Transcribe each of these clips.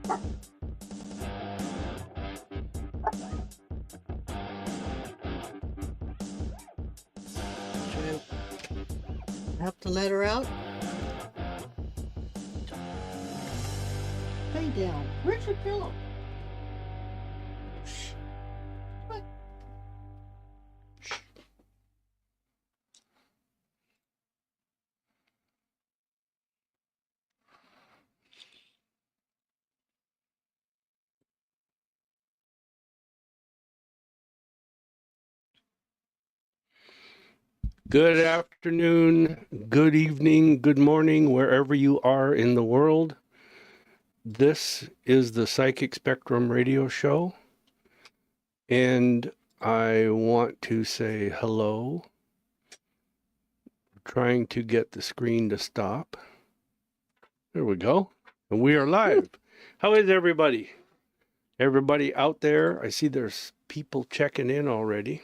Should I have to let her out? Lay down. Where's your pillow? Shh. What? Shh. Good afternoon, good evening, good morning, wherever you are in the world. This is the Psychic Spectrum Radio Show, and I want to say hello. Trying to get the screen to stop. There we go. And we are live. How is everybody? Everybody out there? I see there's people checking in already.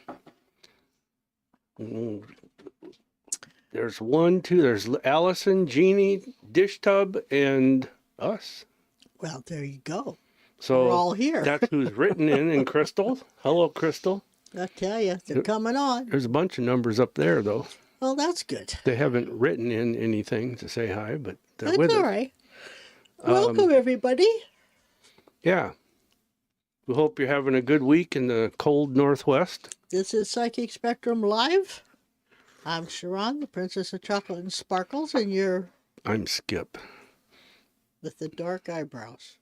There's one, two, there's Allison, Jeannie, Dish Tub, and us. Well, there you go. So we're all here. That's who's written in, and Crystal. Hello, Crystal. I tell you, they're coming on. There's a bunch of numbers up there, though. Well, that's good. They haven't written in anything to say hi, but they're That's with all us. right. Welcome, everybody. Yeah. We hope you're having a good week in the cold Northwest. This is Psychic Spectrum Live. I'm Sha'ron, the Princess of Chocolate and Sparkles, and you're... I'm Skip. With the dark eyebrows.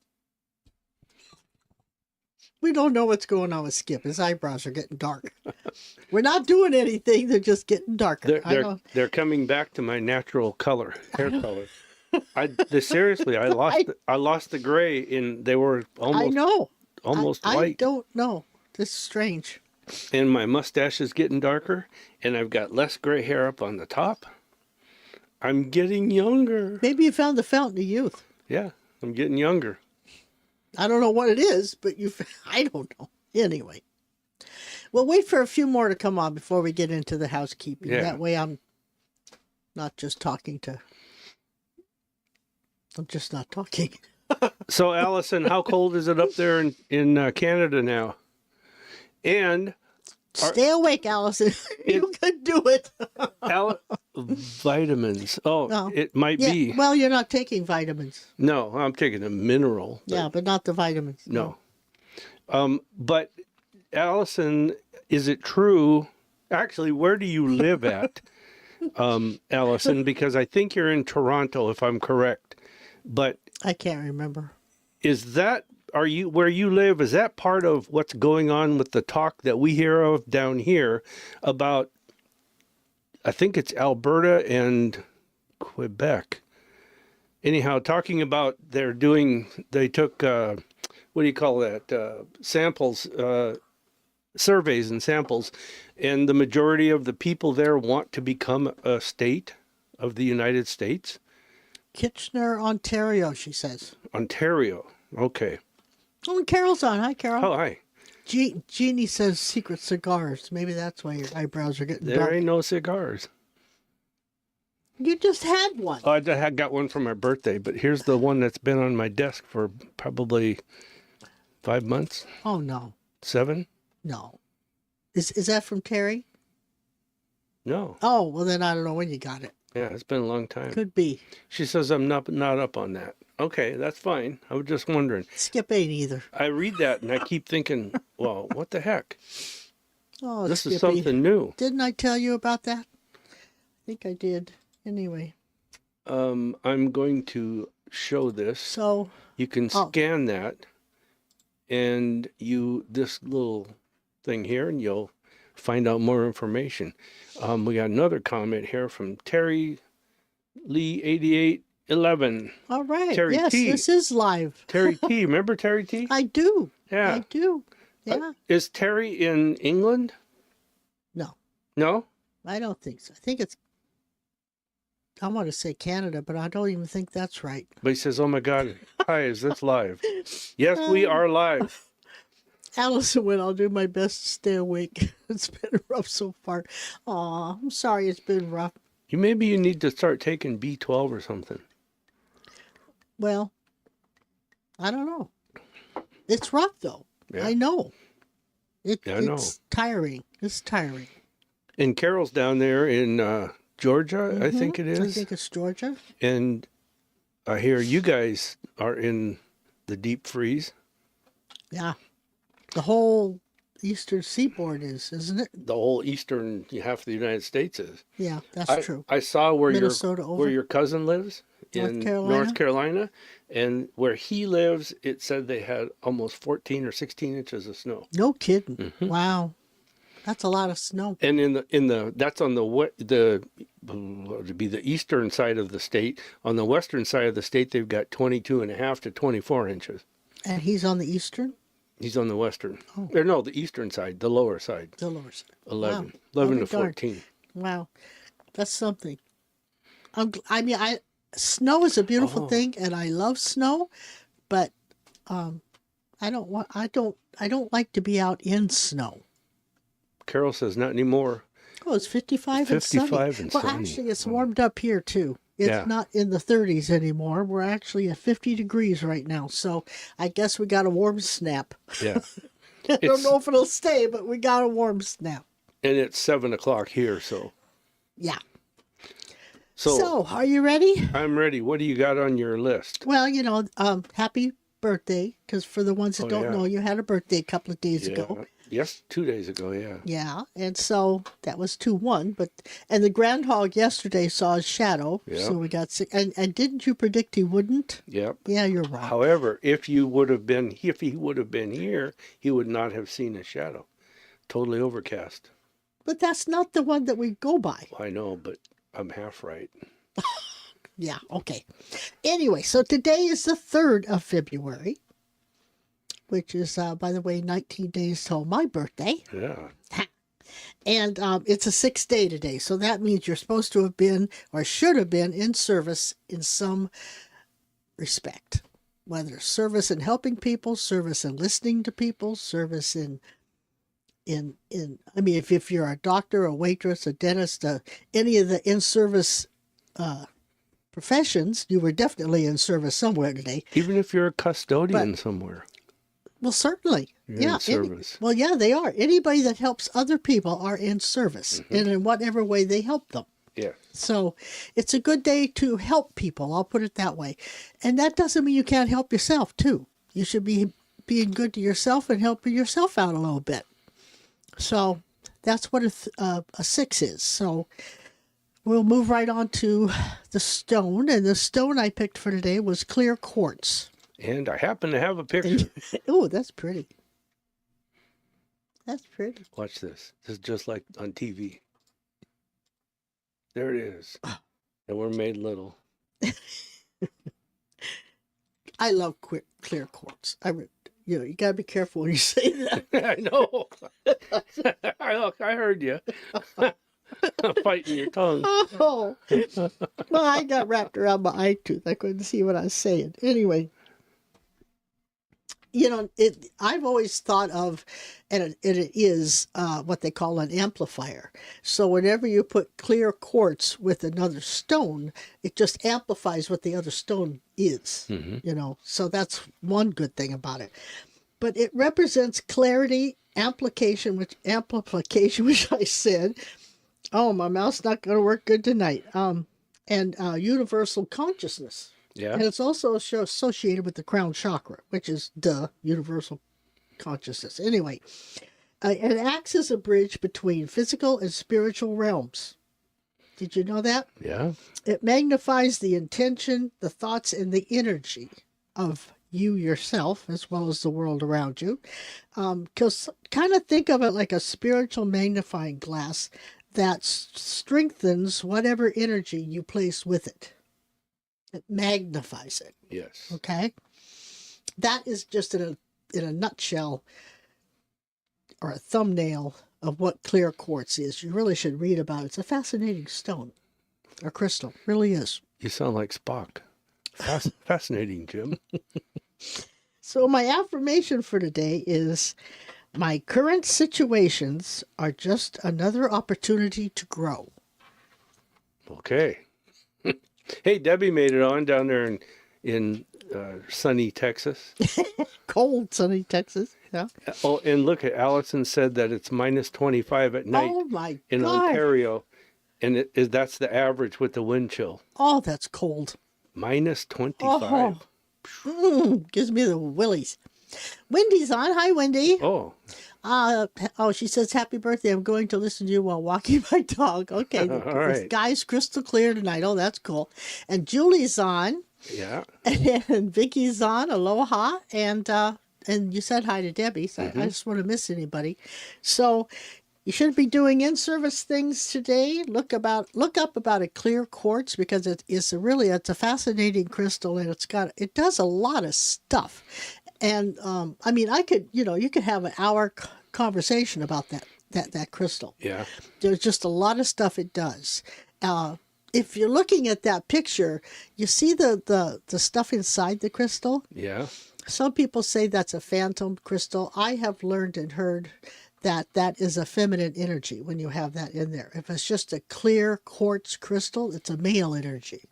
We don't know what's going on with Skip. His eyebrows are getting dark. We're not doing anything. They're just getting darker. They're coming back to my natural color, hair color. Seriously, I lost the gray in. They were almost white. I don't know. This is strange. And my mustache is getting darker, and I've got less gray hair up on the top. I'm getting younger. Maybe you found the fountain of youth. Yeah, I'm getting younger. I don't know what it is, but I don't know. Anyway, we'll wait for a few more to come on before we get into the housekeeping. Yeah. That way I'm not just talking to... I'm just not talking. So, Allison, how cold is it up there in Canada now? And... Stay awake, Allison. You can do it. Vitamins. Oh, no. It might be. Well, you're not taking vitamins. No, I'm taking a mineral. Yeah, but not the vitamins. No. But, Allison, is it true? Actually, where do you live at, Allison? Because I think you're in Toronto, if I'm correct. But I can't remember. Is that... where you live, is that part of what's going on with the talk that we hear of down here about, I think it's Alberta and Quebec. Anyhow, talking about they took, what do you call that? Samples, surveys and samples. And the majority of the people there want to become a state of the United States. Kitchener, Ontario, she says. Ontario. Okay. Oh, Carol's on. Hi, Carol. Oh, hi. Jeannie says secret cigars. Maybe that's why your eyebrows are getting dark. There ain't no cigars. You just had one. Oh, I got one for my birthday, but here's the one that's been on my desk for probably 5 months. Oh, no. 7? No. Is that from Terry? No. Oh, well, then I don't know when you got it. Yeah, it's been a long time. Could be. She says I'm not up on that. Okay, that's fine. I was just wondering. Skip ain't either. I read that and I keep thinking, well, what the heck? Oh, this Skippy. is something new. Didn't I tell you about that? I think I did. Anyway. I'm going to show this. So you can scan that and this little thing here and you'll find out more information. We got another comment here from Terry Lee 8811. All right. Terry yes, T. This is live. Terry T. Remember Terry T? I do. Yeah. I do. Yeah. Is Terry in England? No. No? I don't think so. I think I want to say Canada, but I don't even think that's right. But he says, oh my God, hi, is this live? Yes, we are live. Allison went, I'll do my best to stay awake. It's been rough so far. Aw, I'm sorry it's been rough. Maybe you need to start taking B12 or something. Well, I don't know. It's rough though. Yeah. I know. I know. It's tiring. It's tiring. And Carol's down there in Georgia, I think it is. I think it's Georgia. And I hear you guys are in the deep freeze. Yeah. The whole eastern seaboard is, isn't it? The whole eastern half of the United States is. Yeah, that's true. I saw where Minnesota over. where your cousin lives in North Carolina, and where he lives, it said they had almost 14 or 16 inches of snow. No kidding. Wow. That's a lot of snow. And in the that's on the to be the eastern side of the state. On the western side of the state, they've got 22.5 to 24 inches. And he's on the eastern? He's on the western. Oh. Or no, the eastern side, the lower side. The lower side. 11. Wow. 11 to 14. Wow. That's something. Snow is a beautiful thing, and I love snow, but I don't like to be out in snow. Carol says not anymore. Oh, it's 55 and sunny. Well, actually, it's warmed up here, too. It's not in the 30s anymore. We're actually at 50 degrees right now, so I guess we got a warm snap. Yeah. I don't know if it'll stay, but we got a warm snap. And it's 7 o'clock here, so. Yeah. So, are you ready? I'm ready. What do you got on your list? Well, happy birthday, because for the ones that don't know, you had a birthday a couple of days ago. Yes, 2 days ago, yeah. Yeah, and so that was 2-1, and the groundhog yesterday saw his shadow, so we got sick. And didn't you predict he wouldn't? Yep. Yeah, you're right. However, if he would have been here, he would not have seen a shadow. Totally overcast. But that's not the one that we go by. I know, but I'm half right. Yeah, okay. Anyway, so today is the 3rd of February, which is, by the way, 19 days till my birthday. Yeah. And it's a 6th day today, so that means you're supposed to have been, or should have been, in service in some respect. Whether service in helping people, service in listening to people, service if you're a doctor, a waitress, a dentist, any of the in-service professions, you were definitely in service somewhere today. Even if you're a custodian somewhere. Well, certainly. You're in service. They are. Anybody that helps other people are in service, and in whatever way they help them. Yeah. So it's a good day to help people, I'll put it that way. And that doesn't mean you can't help yourself, too. You should be being good to yourself and helping yourself out a little bit. So that's what a 6 is. So we'll move right on to the stone. And the stone I picked for today was clear quartz. And I happen to have a picture. Oh, that's pretty. That's pretty. Watch this. This is just like on TV. There it is. And we're made little. I love clear quartz. You got to be careful when you say that. I know. I heard you. Fighting your tongue. Oh. Well, I got wrapped around my eye tooth. I couldn't see what I was saying. Anyway. I've always thought of, and it is what they call an amplifier. So whenever you put clear quartz with another stone, it just amplifies what the other stone is, So that's one good thing about it. But it represents clarity, amplification, which I said, oh, my mouth's not going to work good tonight, and universal consciousness. Yeah. And it's also associated with the crown chakra, which is universal consciousness. Anyway, it acts as a bridge between physical and spiritual realms. Did you know that? Yeah. It magnifies the intention, the thoughts, and the energy of you yourself, as well as the world around you. Because kind of think of it like a spiritual magnifying glass that strengthens whatever energy you place with it. It magnifies it. Yes. Okay? That is just in a nutshell, or a thumbnail of what clear quartz is. You really should read about it. It's a fascinating stone, or crystal. It really is. You sound like Spock. Fascinating, Jim. So my affirmation for today is, my current situations are just another opportunity to grow. Okay. Hey, Debbie made it on down there in sunny Texas. Cold, sunny Texas. Yeah. Oh, and look at Allison said that it's minus 25 at night Oh my in God. Ontario, and that's the average with the wind chill. Oh, that's cold. Minus 25. Gives me the willies. Wendy's on. Hi, Wendy. Oh, She says, happy birthday. I'm going to listen to you while walking my dog. Okay. The right. sky's crystal clear tonight. Oh, that's cool. And Julie's on. yeah. And Vicky's on. Aloha. And you said hi to Debbie. So I just want to miss anybody. So you shouldn't be doing in-service things today. Look up about a clear quartz, because it's a fascinating crystal, and it does a lot of stuff. And I mean, you could have an hour conversation about that crystal. Yeah. There's just a lot of stuff it does. If you're looking at that picture, you see the stuff inside the crystal. Yeah. Some people say that's a phantom crystal. I have learned and heard that is a feminine energy when you have that in there. If it's just a clear quartz crystal, it's a male energy.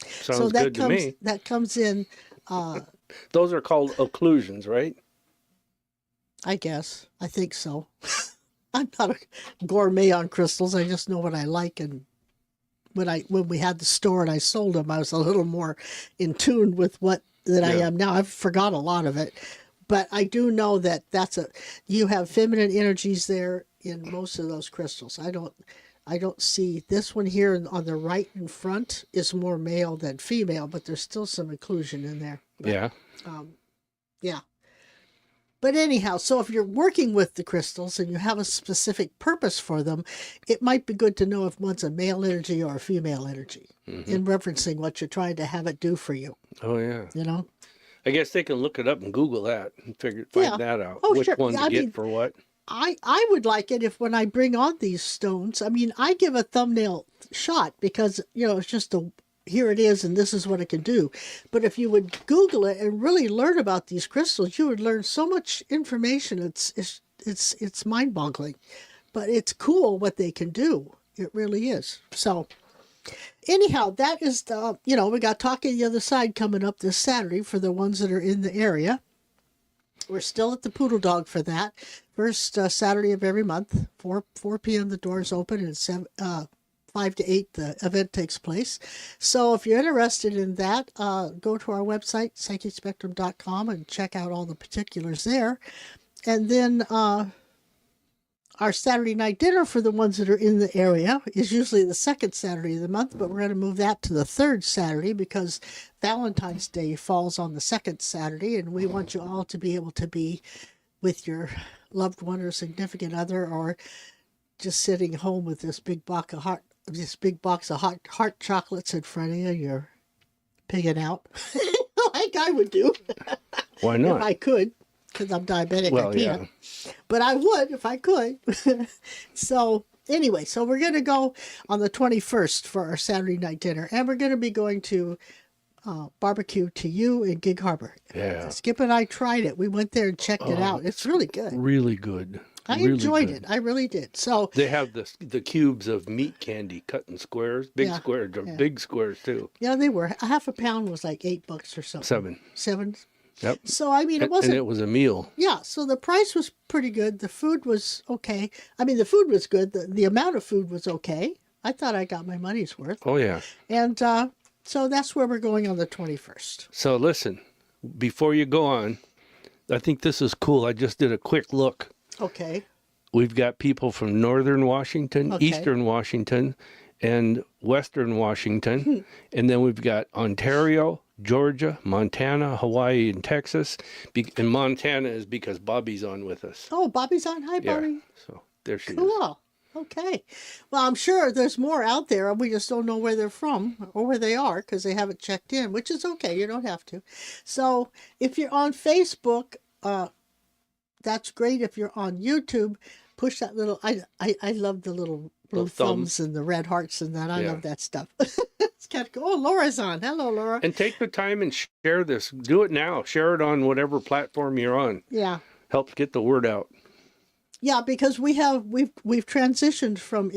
Sounds good to me. That comes in. Those are called occlusions, right? I guess. I think so. I'm not a gourmet on crystals. I just know what I like. And when we had the store and I sold them, I was a little more in tune with I am now. I've forgot a lot of it. But I do know that you have feminine energies there in most of those crystals. I don't see this one here on the right in front is more male than female, but there's still some inclusion in there. But, yeah. Yeah. But anyhow, so if you're working with the crystals and you have a specific purpose for them, it might be good to know if one's a male energy or a female energy in referencing what you're trying to have it do for you. Oh, yeah. You know? I guess they can look it up and Google that and find that out. Oh, which sure. one to get for what. I would like it if when I bring on these stones, I mean, I give a thumbnail shot because, it's just here it is and this is what it can do. But if you would Google it and really learn about these crystals, you would learn so much information. It's mind-boggling. But it's cool what they can do. It really is. So anyhow, that is we got Talking the Other Side coming up this Saturday for the ones that are in the area. We're still at the Poodle Dog for that. First Saturday of every month, 4 p.m. the doors open, and 5 to 8 the event takes place. So if you're interested in that, go to our website, psychicspectrum.com, and check out all the particulars there. And then our Saturday night dinner for the ones that are in the area is usually the second Saturday of the month, but we're going to move that to the third Saturday because Valentine's Day falls on the second Saturday, and we want you all to be able to be with your loved one or significant other, or just sitting home with this big box of hot heart chocolates in front of you. You're pigging out, like I would do. Why not? If I could, because I'm diabetic. Well, I can't. Yeah. But I would if I could. So anyway, so we're going to go on the 21st for our Saturday night dinner, and we're going to be going to Barbecue to You in Gig Harbor. Yeah. Skip and I tried it. We went there and checked it out. It's really good. Really good. I enjoyed it. I really did. So they have the cubes of meat candy cut in squares, big squares too. Yeah, they were. A half a pound was like $8 or something. $7. Yep. So I mean, it wasn't. And it was a meal. Yeah. So the price was pretty good. The food was okay. I mean, the food was good. The amount of food was okay. I thought I got my money's worth. Oh yeah. And so that's where we're going on the 21st. So listen, before you go on, I think this is cool. I just did a quick look. Okay. We've got people from northern Washington, eastern Washington, and western Washington. And then we've got Ontario, Georgia, Montana, Hawaii, and Texas. And Montana is because Bobby's on with us. Oh, Bobby's on? Hi, Bobby. Yeah, so there she is. Cool. Okay. Well, I'm sure there's more out there. We just don't know where they're from or where they are because they haven't checked in, which is okay. You don't have to. So if you're on Facebook, that's great. If you're on YouTube, push that little, I love the little blue thumbs and the red hearts and that. I love that stuff. It's kind of cool. Oh, Laura's on. Hello, Laura. And take the time and share this. Do it now. Share it on whatever platform you're on. Yeah. Helps get the word out. Yeah, because we've transitioned from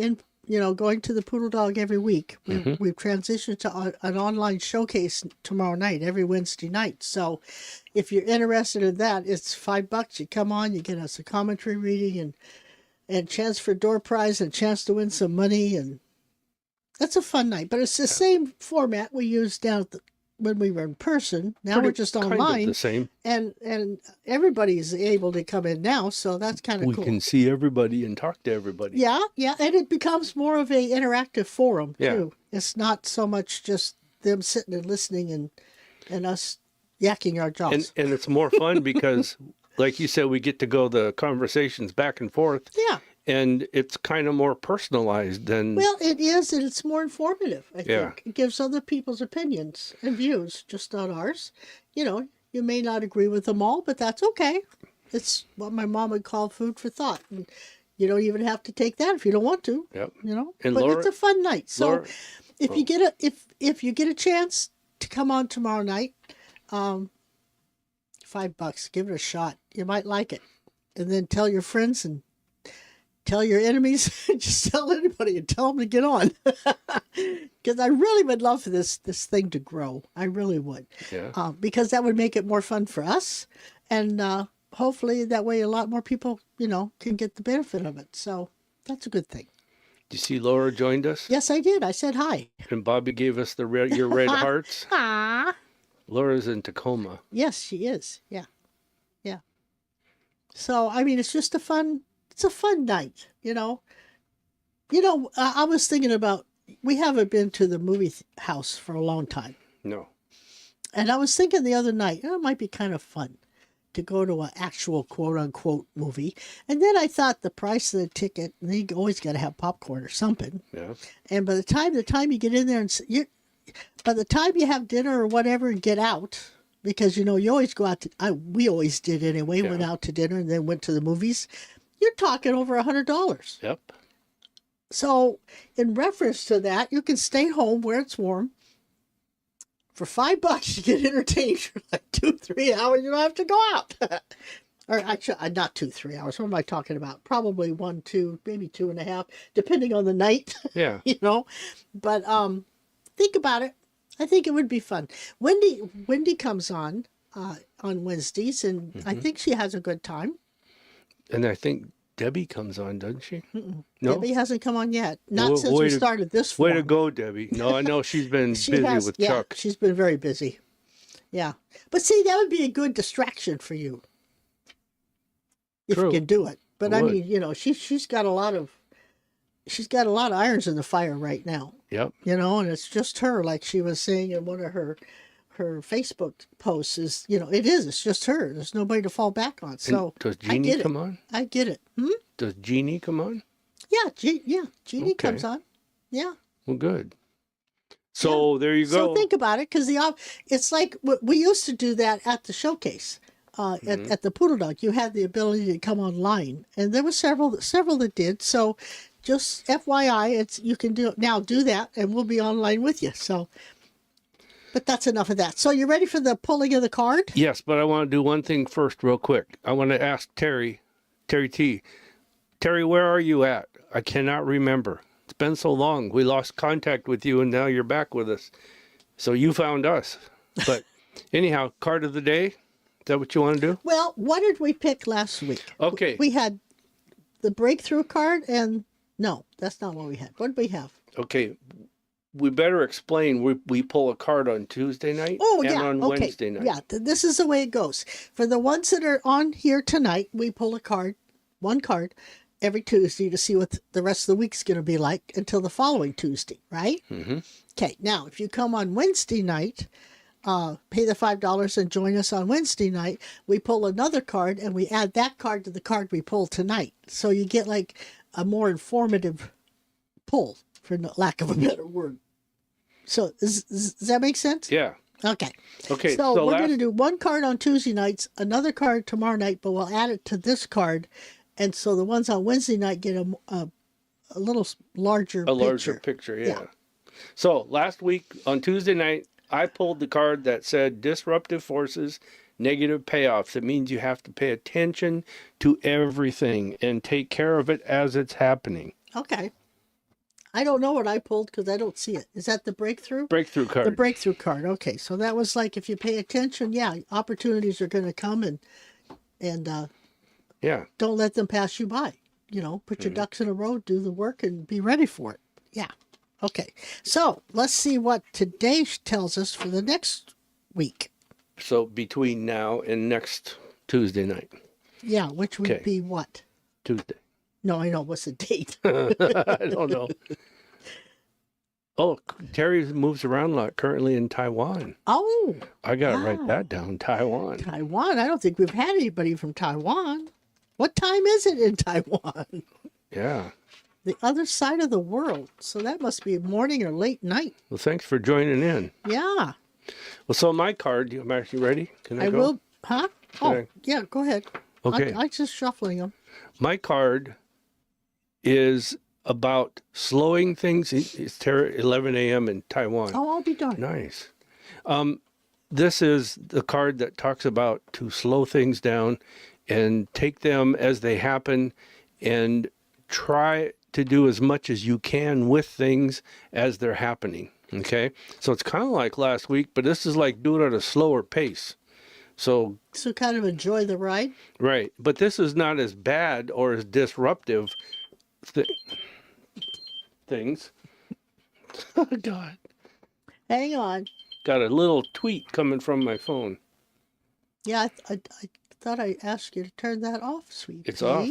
going to the Poodle Dog every week. We've transitioned to an online showcase tomorrow night, every Wednesday night. So if you're interested in that, it's $5. You come on, you get a psychometry reading and chance for door prize and chance to win some money. And that's a fun night. But it's the same format we used down when we were in person. Now we're just online. Kind of the same. And everybody's able to come in now, so that's kind of cool. We can see everybody and talk to everybody. Yeah, and it becomes more of a interactive forum too. It's not so much just them sitting and listening and us yakking our jaws. And it's more fun because, like you said, we get to go the conversations back and forth. Yeah. And it's kind of more personalized than... Well, it is, and it's more informative, I think. It gives other people's opinions and views, just not ours. You may not agree with them all, but that's okay. It's what my mom would call food for thought. And you don't even have to take that if you don't want to. Yep. And but it's a fun night. So if you get a chance to come on tomorrow night, $5, give it a shot. You might like it. And then tell your friends and tell your enemies, just tell anybody and tell them to get on. Because I really would love for this thing to grow. I really would. Yeah. Because that would make it more fun for us. And hopefully that way a lot more people, can get the benefit of it. So that's a good thing. Did you see Laura joined us? Yes, I did. I said hi. And Bobby gave us your red hearts. Ah. Laura's in Tacoma. Yes, she is. Yeah. Yeah. So, it's just a fun night, I was thinking about, we haven't been to the movie house for a long time. No. And I was thinking the other night, it might be kind of fun to go to an actual quote-unquote movie. And then I thought the price of the ticket, and you always got to have popcorn or something. Yeah. And by the time you get in there, by the time you have dinner or whatever and get out, because, you always go out we always did anyway, went out to dinner and then went to the movies. You're talking over $100. Yep. So, in reference to that, you can stay home where it's warm. For $5, you get entertained for like 2-3 hours. You don't have to go out. Or actually, not 2-3 hours. What am I talking about? Probably 1, 2, maybe 2.5, depending on the night. Yeah. But think about it. I think it would be fun. Wendy comes on Wednesdays, and I think she has a good time. And I think Debbie comes on, doesn't she? No? Debbie hasn't come on yet. Not since we started this form. Way to go, Debbie. No, I know she's been busy with Chuck. She's been very busy. Yeah. But see, that would be a good distraction for you. If you can do it. But she's got a lot of irons in the fire right now. Yep. And it's just her, like she was saying in one of her Facebook posts is, it's just her. There's nobody to fall back on. So does Jeannie come on? I get it. Does Jeannie come on? Yeah, Jeannie comes on. Yeah. Well, good. So there you go. So think about it, because it's like we used to do that at the showcase. At the Poodle Dog, you had the ability to come online, and there were several that did. So, just FYI, you can do that, and we'll be online with you. So, but that's enough of that. So, you ready for the pulling of the card? Yes, but I want to do one thing first, real quick. I want to ask Terry T. Terry, where are you at? I cannot remember. It's been so long. We lost contact with you, and now you're back with us. So you found us. But anyhow, card of the day. Is that what you want to do? Well, what did we pick last week? Okay. We had the breakthrough card, and no, that's not what we had. What did we have? Okay. We better explain. We pull a card on Tuesday night and on Wednesday night. Yeah, this is the way it goes. For the ones that are on here tonight, we pull one card, every Tuesday to see what the rest of the week's going to be like until the following Tuesday, right? Mm-hmm. Okay, now, if you come on Wednesday night, pay the $5 and join us on Wednesday night, we pull another card and we add that card to the card we pulled tonight. So you get like a more informative pull, for lack of a better word. So does that make sense? Yeah. Okay. Okay. So we're going to do one card on Tuesday nights, another card tomorrow night, but we'll add it to this card. And so the ones on Wednesday night get a little larger picture. Larger picture, yeah. So last week on Tuesday night, I pulled the card that said disruptive forces, negative payoffs. It means you have to pay attention to everything and take care of it as it's happening. Okay. I don't know what I pulled because I don't see it. Is that the breakthrough? Breakthrough card. The breakthrough card. Okay, so that was like if you pay attention, yeah, opportunities are going to come and Yeah. don't let them pass you by. You know, put your ducks in a row, do the work, and be ready for it. Yeah. Okay. So let's see what today tells us for the next week. So between now and next Tuesday night. Yeah, which would Okay. be what? Tuesday. No, I know. What's the date? I don't know. Oh, Terry moves around a lot currently in Taiwan. Oh, I got to wow. write that down. Taiwan. Taiwan. I don't think we've had anybody from Taiwan. What time is it in Taiwan? Yeah. The other side of the world. So that must be morning or late night. Well, thanks for joining in. Yeah. Well, so my card, you actually ready? Can I go? will. Huh? Okay. Yeah, go ahead. Okay. I'm just shuffling them. My card is about slowing things. It's 11 a.m. in Taiwan. Oh, I'll be darned. Nice. This is the card that talks about to slow things down and take them as they happen and try to do as much as you can with things as they're happening. Okay? So it's kind of like last week, but this is like do it at a slower pace. So kind of enjoy the ride. right. But this is not as bad or as disruptive things. Oh, God. Hang on. Got a little tweet coming from my phone. Yeah, I thought I asked you to turn that off, sweet It's pea. off.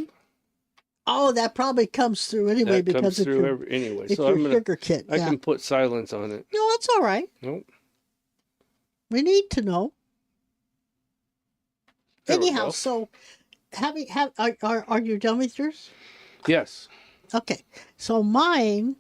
Oh, that probably comes through anyway That because comes it's through your, anyway. it's So your I'm gonna. sugar kit. I Yeah. can put silence on it. No, that's all right. Nope. We need to know. There we Anyhow, go. so are you done with yours? Yes. Okay. So mine.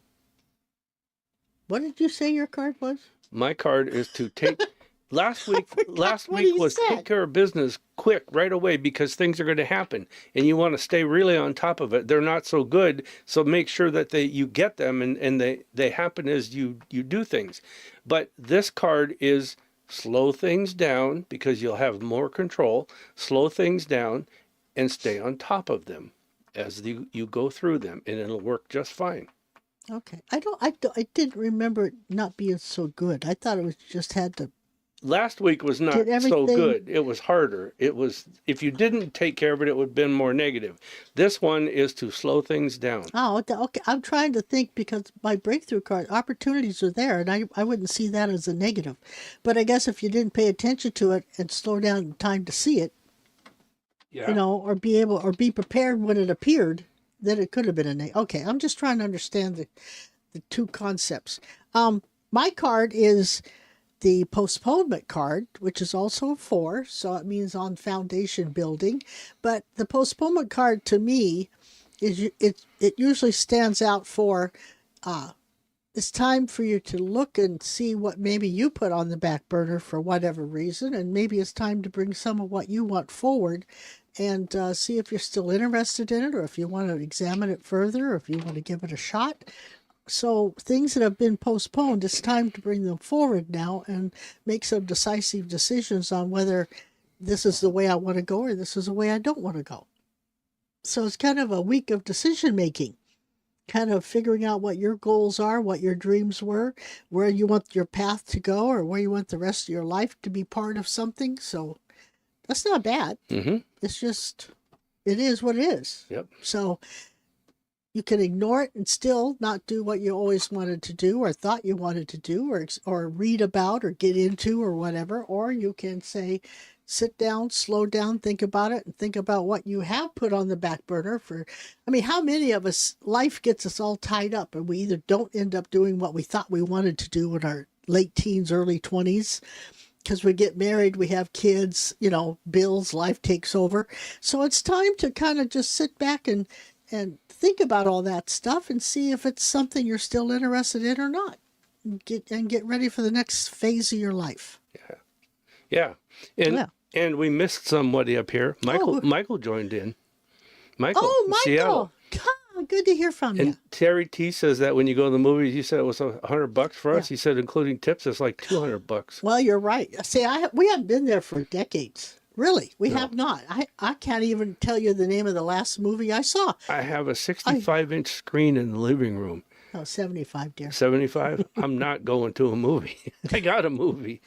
What did you say your card was? My card is to take. Last week what week he was said. take care of business quick right away because things are going to happen and you want to stay really on top of it. They're not so good, so make sure that you get them and they happen as you do things. But this card is slow things down because you'll have more control. Slow things down and stay on top of them as you go through them, and it'll work just fine. Okay. I didn't remember it not being so good. I thought it was just had to. Last week was not Did so everything- good. It was harder. It was, if you didn't take care of it, it would have been more negative. This one is to slow things down. Oh, okay. I'm trying to think because my breakthrough card opportunities are there, and I wouldn't see that as a negative. But I guess if you didn't pay attention to it and slow down in time to see it, Yeah. you know, or be prepared when it appeared, then it could have been a negative. Okay, I'm just trying to understand the two concepts. My card is the postponement card, which is also a 4, so it means on foundation building. But the postponement card to me is it usually stands out for it's time for you to look and see what maybe you put on the back burner for whatever reason, and maybe it's time to bring some of what you want forward and see if you're still interested in it, or if you want to examine it further, or if you want to give it a shot. So things that have been postponed, it's time to bring them forward now and make some decisive decisions on whether this is the way I want to go or this is the way I don't want to go. So it's kind of a week of decision making, kind of figuring out what your goals are, what your dreams were, where you want your path to go, or where you want the rest of your life to be part of something. So that's not bad. Mm-hmm. It's just, it is what it is. Yep. So you can ignore it and still not do what you always wanted to do or thought you wanted to do or read about or get into or whatever. Or you can say, sit down, slow down, think about it, and think about what you have put on the back burner for. I mean, how many of us, life gets us all tied up and we either don't end up doing what we thought we wanted to do in our late teens, early 20s, because we get married, we have kids, you know, bills, life takes over. So it's time to kind of just sit back and think about all that stuff and see if it's something you're still interested in or not. Get ready for the next phase of your life. Yeah. And we missed somebody up here. Michael joined in. Michael. Oh, from Michael. Seattle. God, good to hear from you. And Terry T says that when you go to the movies, you said it was $100 for us. Yeah. He said including tips, it's like $200. Well, you're right. See, we haven't been there for decades. Really, we have not. I can't even tell you the name of the last movie I saw. I have a 65-inch screen in the living room. Oh, 75, dear. 75? I'm not going to a movie. I got a movie.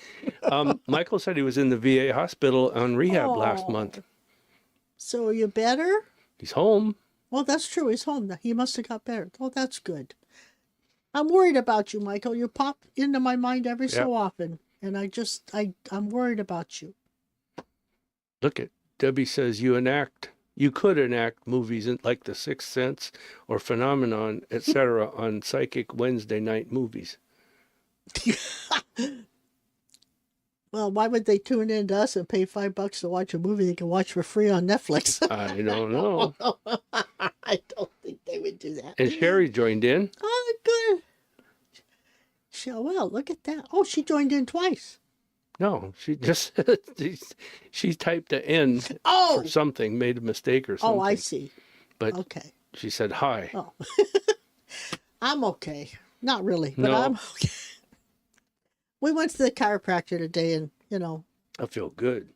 Michael said he was in the VA hospital on rehab last month. So are you better? He's home. Well, that's true. He's home. He must have got better. Oh, that's good. I'm worried about you, Michael. You pop into my mind every so often. And I'm worried about you. Look at Debbie says you could enact movies like The Sixth Sense or Phenomenon, etc. on Psychic Wednesday night movies. Well, why would they tune in to us and pay $5 to watch a movie they can watch for free on Netflix? I don't know. I don't think they would do that. And Sherry joined in. Oh, good. Well, look at that. Oh, she joined in twice. No, she just she typed an N for something, made a mistake or something. Oh, I see. But okay. She said hi. Oh. I'm okay. Not really, but No. I'm okay. We went to the chiropractor today, and I feel good.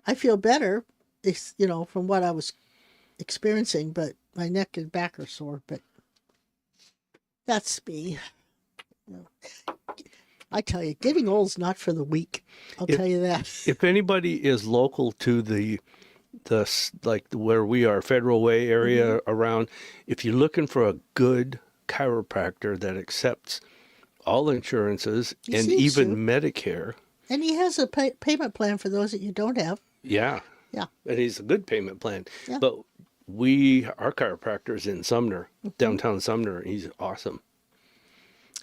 I feel better, from what I was experiencing, but my neck and back are sore. But that's me. I tell you, getting old's not for the weak. I'll tell you that. If anybody is local to the like where we are, Federal Way area around, if you're looking for a good chiropractor that accepts all insurances and even Medicare. And he has a payment plan for those that you don't have. Yeah. Yeah. And he's a good payment plan. Yeah. But our chiropractor's in Sumner, downtown Sumner. He's awesome.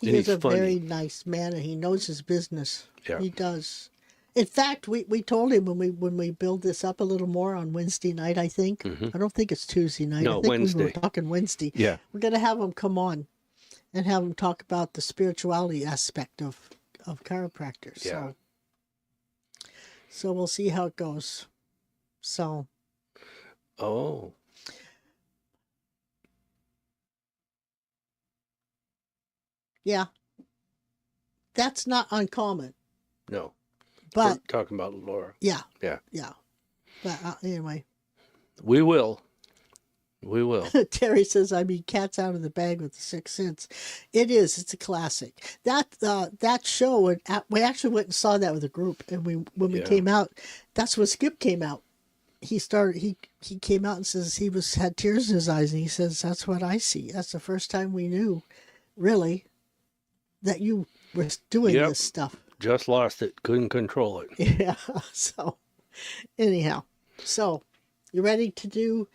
He is a very nice man, and he knows his business. Yeah. He does. In fact, we told him when we build this up a little more on Wednesday night, I think. I don't think it's Tuesday night. No, I think Wednesday. we were talking Wednesday. Yeah. We're going to have him come on and have him talk about the spirituality aspect of chiropractors. Yeah. So we'll see how it goes. So. Oh. Yeah. That's not uncommon. No. But We're talking about Laura. yeah. Yeah. Yeah. But anyway. We will. Terry says, I mean, cat's out of the bag with The Sixth Sense. It is. It's a classic. That show, we actually went and saw that with a group. And when we came out, that's when Skip came out. He came out and says he had tears in his eyes. And he says, that's what I see. That's the first time we knew, really, that you were doing this stuff. Just lost it. Couldn't control it. Yeah. So, anyhow. So, you ready to do...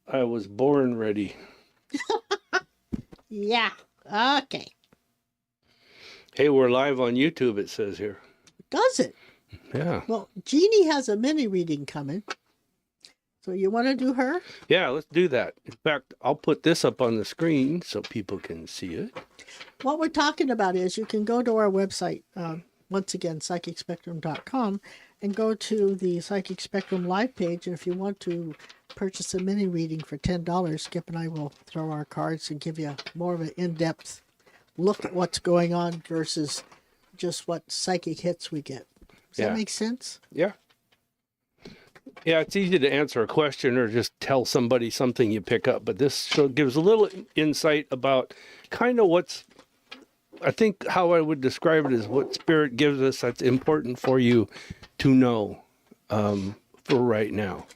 I was born ready. Yeah. Okay. Hey, we're live on YouTube, it says here. Does it? Yeah. Well, Jeannie has a mini reading coming. So you want to do her? Yeah, let's do that. In fact, I'll put this up on the screen so people can see it. What we're talking about is you can go to our website, once again, psychicspectrum.com, and go to the Psychic Spectrum live page. And if you want to purchase a mini reading for $10, Skip and I will throw our cards and give you more of an in-depth look at what's going on versus just what psychic hits we get. Does that make sense? Yeah. Yeah, it's easy to answer a question or just tell somebody something you pick up, but this show gives a little insight about kind of I think how I would describe it is what Spirit gives us that's important for you to know for right now.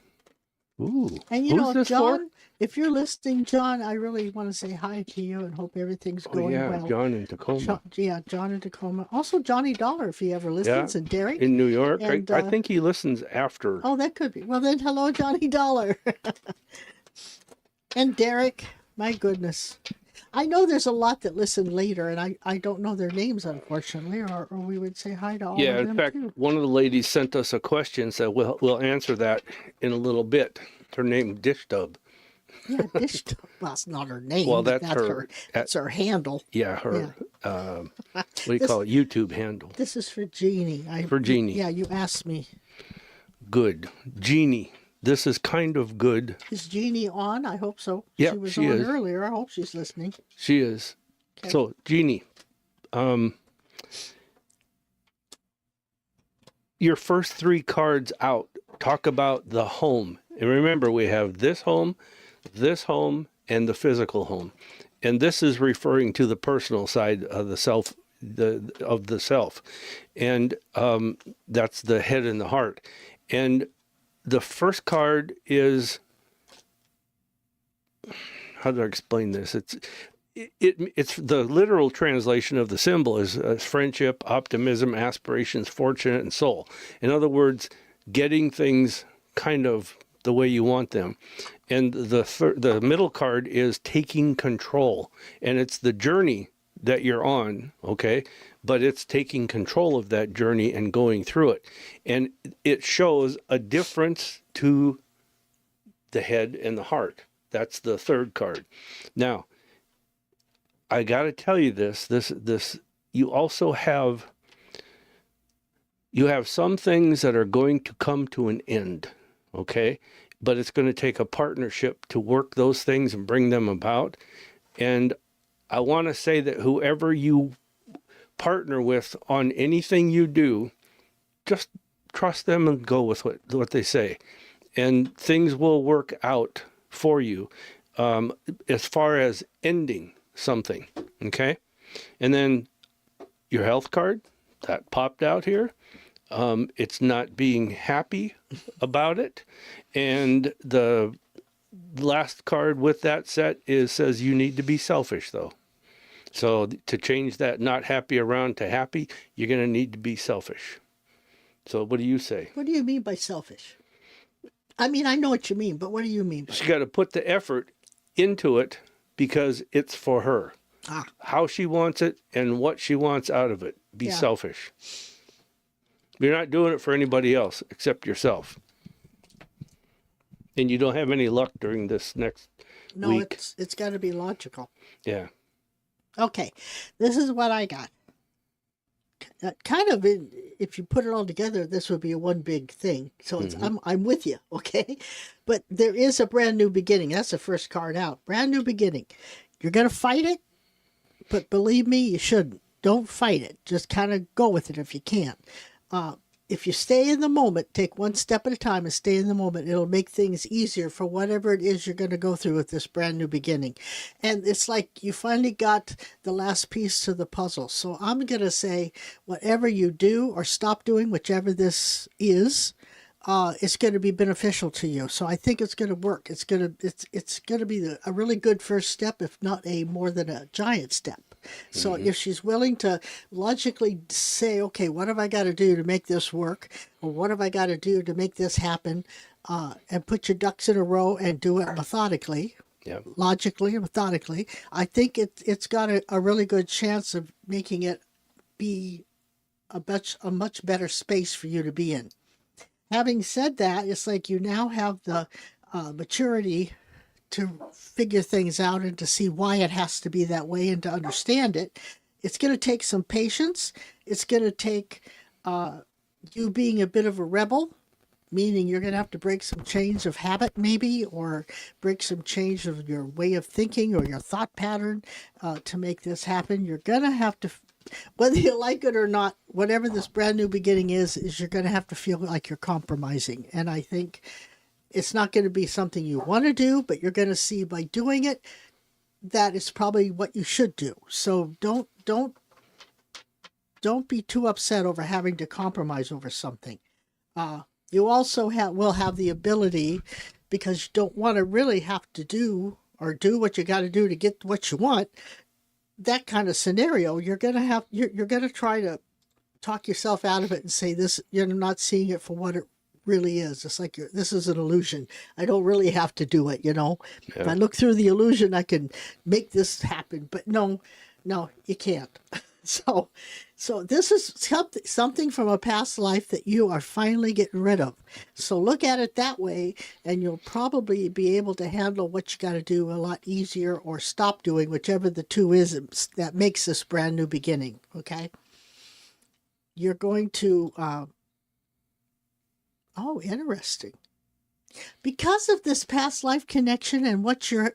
Ooh. And Who's John, if you're listening, John, I really want to say hi to you and hope everything's going well. John in Tacoma. John in Tacoma. Also Johnny Dollar, if he ever listens, and Derek. In New York. And, I think he listens after. Oh, that could be. Well, then, hello, Johnny Dollar. And Derek, my goodness. I know there's a lot that listen later, and I don't know their names, unfortunately, or we would say hi to all of them, in fact, too. one of the ladies sent us a question, so we'll answer that in a little bit. Her name, Dish Dub. Yeah, Dish Dub. Well, it's not her name. Well, but that's her handle. Yeah, her, what do you call it, YouTube handle. This is for Jeannie. For Jeannie. Yeah, you asked me. Good. Jeannie, this is kind of good. Is Jeannie on? I hope so. Yeah, she was she on is. earlier. I hope she's listening. She is. Okay. So, Jeannie, your first 3 cards out talk about the home. And remember, we have this home, and the physical home. And this is referring to the personal side of the self, of the self. And that's the head and the heart. And the first card is, how do I explain this? It's the literal translation of the symbol is friendship, optimism, aspirations, fortune, and soul. In other words, getting things kind of the way you want them. And the middle card is taking control, and it's the journey that you're on, okay? But it's taking control of that journey and going through it. And it shows a difference to the head and the heart. That's the third card. Now, I got to tell you this, you also have some things that are going to come to an end, okay? But it's going to take a partnership to work those things and bring them about. And I want to say that whoever you partner with on anything you do, just trust them and go with what they say. And things will work out for you as far as ending something, okay? And then your health card, that popped out here. It's not being happy about it. And the last card with that set says you need to be selfish, though. So to change that not happy around to happy, you're going to need to be selfish. So what do you say? What do you mean by selfish? I mean, I know what you mean, but what do you mean by She's got to put the effort into it because it's for her. How she wants it and what she wants out of it. Be selfish. You're not doing it for anybody else except yourself. And you don't have any luck during this next week. No, it's got to be logical. Yeah. Okay, this is what I got. Kind of, if you put it all together, this would be one big thing. So it's, I'm with you, okay? But there is a brand new beginning. That's the first card out. Brand new beginning. You're going to fight it, but believe me, you shouldn't. Don't fight it. Just kind of go with it if you can. If you stay in the moment, take one step at a time and stay in the moment, it'll make things easier for whatever it is you're going to go through with this brand new beginning. And it's like you finally got the last piece to the puzzle. So I'm going to say whatever you do or stop doing, whichever this is, it's going to be beneficial to you. So I think it's going to work. It's going to be a really good first step, if not a more than a giant step. So if she's willing to logically say, okay, what have I got to do to make this work? Or what have I got to do to make this happen? And put your ducks in a row and do it methodically, logically and methodically. I think it's got a really good chance of making it be a much better space for you to be in. Having said that, it's like you now have the maturity to figure things out and to see why it has to be that way and to understand it. It's going to take some patience. It's going to take you being a bit of a rebel, meaning you're going to have to break some chains of habit maybe, or break some chains of your way of thinking or your thought pattern to make this happen. You're going to have to, whether you like it or not, whatever this brand new beginning is you're going to have to feel like you're compromising. And I think it's not going to be something you want to do, but you're going to see by doing it that is probably what you should do. So don't be too upset over having to compromise over something. You also will have the ability, because you don't want to really have to do what you got to do to get what you want. That kind of scenario, you're going to try to talk yourself out of it and say this, you're not seeing it for what it really is. It's like this is an illusion. I don't really have to do it, Yeah. If I look through the illusion, I can make this happen. But no, you can't. So this is something from a past life that you are finally getting rid of. So look at it that way, and you'll probably be able to handle what you got to do a lot easier, or stop doing, whichever the two is that makes this brand new beginning. Okay. You're going to, interesting. Because of this past life connection and what you're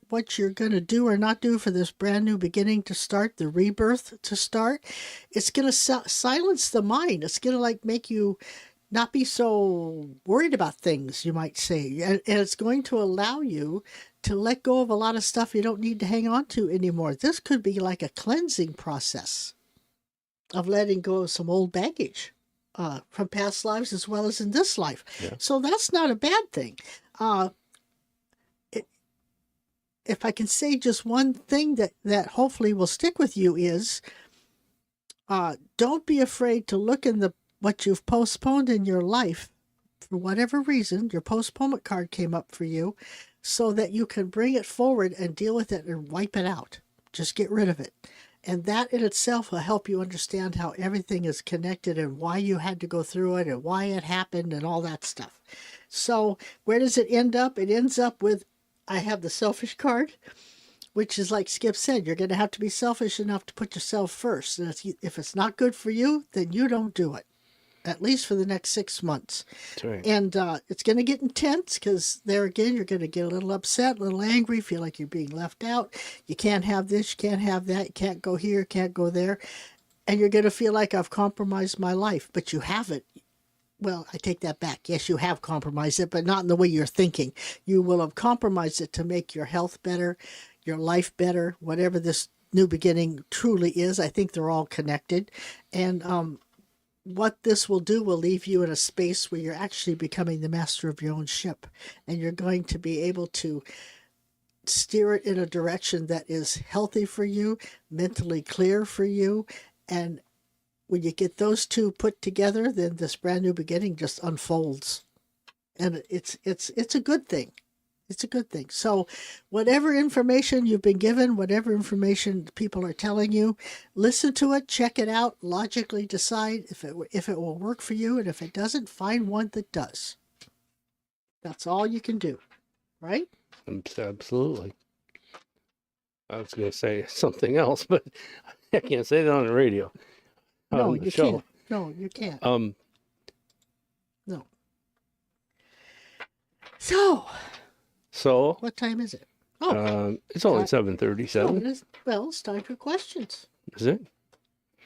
going to do or not do for this brand new beginning to start, the rebirth to start, it's going to silence the mind. It's going to make you not be so worried about things, you might say. And it's going to allow you to let go of a lot of stuff you don't need to hang on to anymore. This could be like a cleansing process of letting go of some old baggage from past lives as well as in this life. Yeah. So that's not a bad thing. If I can say just one thing that hopefully will stick with you is, don't be afraid to look in what you've postponed in your life for whatever reason. Your postponement card came up for you, so that you can bring it forward and deal with it and wipe it out. Just get rid of it. And that in itself will help you understand how everything is connected and why you had to go through it and why it happened and all that stuff. So where does it end up? It ends up with, I have the selfish card, which is like Skip said, you're going to have to be selfish enough to put yourself first. And if it's not good for you, then you don't do it, at least for the next 6 months. That's right. And it's going to get intense because there again, you're going to get a little upset, a little angry, feel like you're being left out. You can't have this, you can't have that, you can't go here, can't go there. And you're going to feel like I've compromised my life, but you haven't. Well, I take that back. Yes, you have compromised it, but not in the way you're thinking. You will have compromised it to make your health better, your life better, whatever this new beginning truly is. I think they're all connected. And what this will do will leave you in a space where you're actually becoming the master of your own ship. And you're going to be able to steer it in a direction that is healthy for you, mentally clear for you. And when you get those two put together, then this brand new beginning just unfolds. And it's a good thing. It's a good thing. So whatever information you've been given, whatever information people are telling you, listen to it, check it out, logically decide if it will work for you. And if it doesn't, find one that does. That's all you can do, right? Absolutely. I was going to say something else, but I can't say that on the radio. No, you can't. No, you can't. No. So, what time is it? It's only 7:37. Well, it's time for questions. Is it?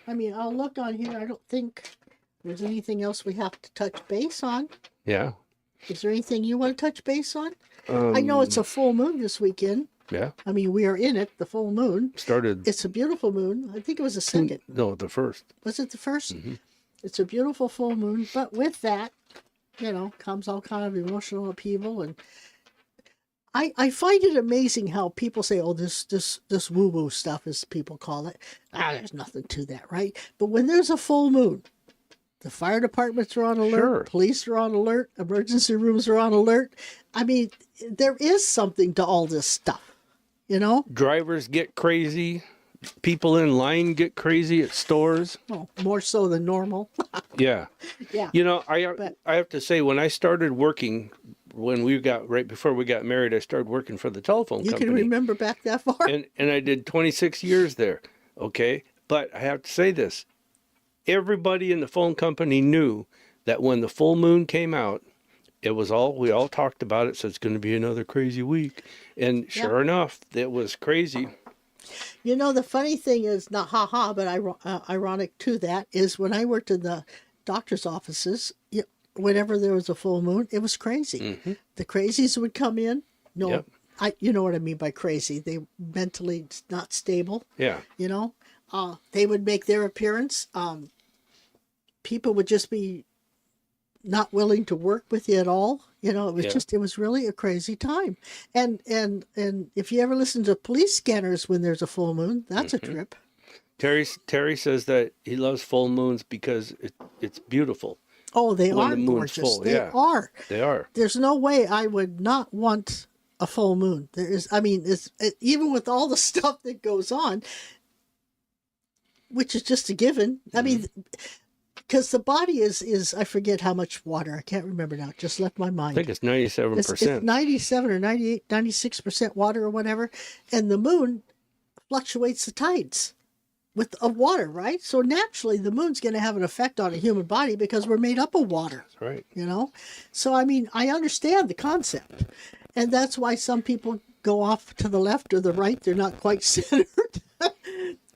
I mean, I'll look on here. I don't think there's anything else we have to touch base on. Yeah. Is there anything you want to touch base on? I know it's a full moon this weekend. Yeah. I mean, we are in it, the full moon. Started. It's a beautiful moon. I think it was the second. No, the first. Was it the first? Mm-hmm. It's a beautiful full moon. But with that, comes all kind of emotional upheaval. And I find it amazing how people say, oh, this woo-woo stuff, as people call it. There's nothing to that, right? But when there's a full moon, the fire departments are on alert, Sure. Police are on alert, emergency rooms are on alert. I mean, there is something to all this stuff, Drivers get crazy. People in line get crazy at stores. Well, more so than normal. Yeah. Yeah. I have to say, when I started working, right before we got married, I started working for the telephone company. You can remember back that far? And I did 26 years there. Okay. But I have to say this. Everybody in the phone company knew that when the full moon came out, we all talked about it. So it's going to be another crazy week. And sure enough, it was crazy. The funny thing is, not but ironic to that, is when I worked in the doctor's offices, whenever there was a full moon, it was crazy. Mm-hmm. The crazies would come in. No, Yep. you know what I mean by crazy. They mentally not stable. Yeah. They would make their appearance. People would just be not willing to work with you at all. It was it was really a crazy time. And if you ever listen to police scanners when there's a full moon, that's a trip. Terry says that he loves full moons because it's beautiful. Oh, they When are the moon's gorgeous. full, They yeah. are. They are. There's no way I would not want a full moon. Even with all the stuff that goes on, which is just a given. I mean, because the body is I forget how much water. I can't remember now. It just left my mind. I think it's 97%. It's 97 or 98, 96% water or whatever. And the moon fluctuates the tides of water, right? So naturally, the moon's going to have an effect on a human body because we're made up of water. That's right. So, I mean, I understand the concept. And that's why some people go off to the left or the right. They're not quite centered.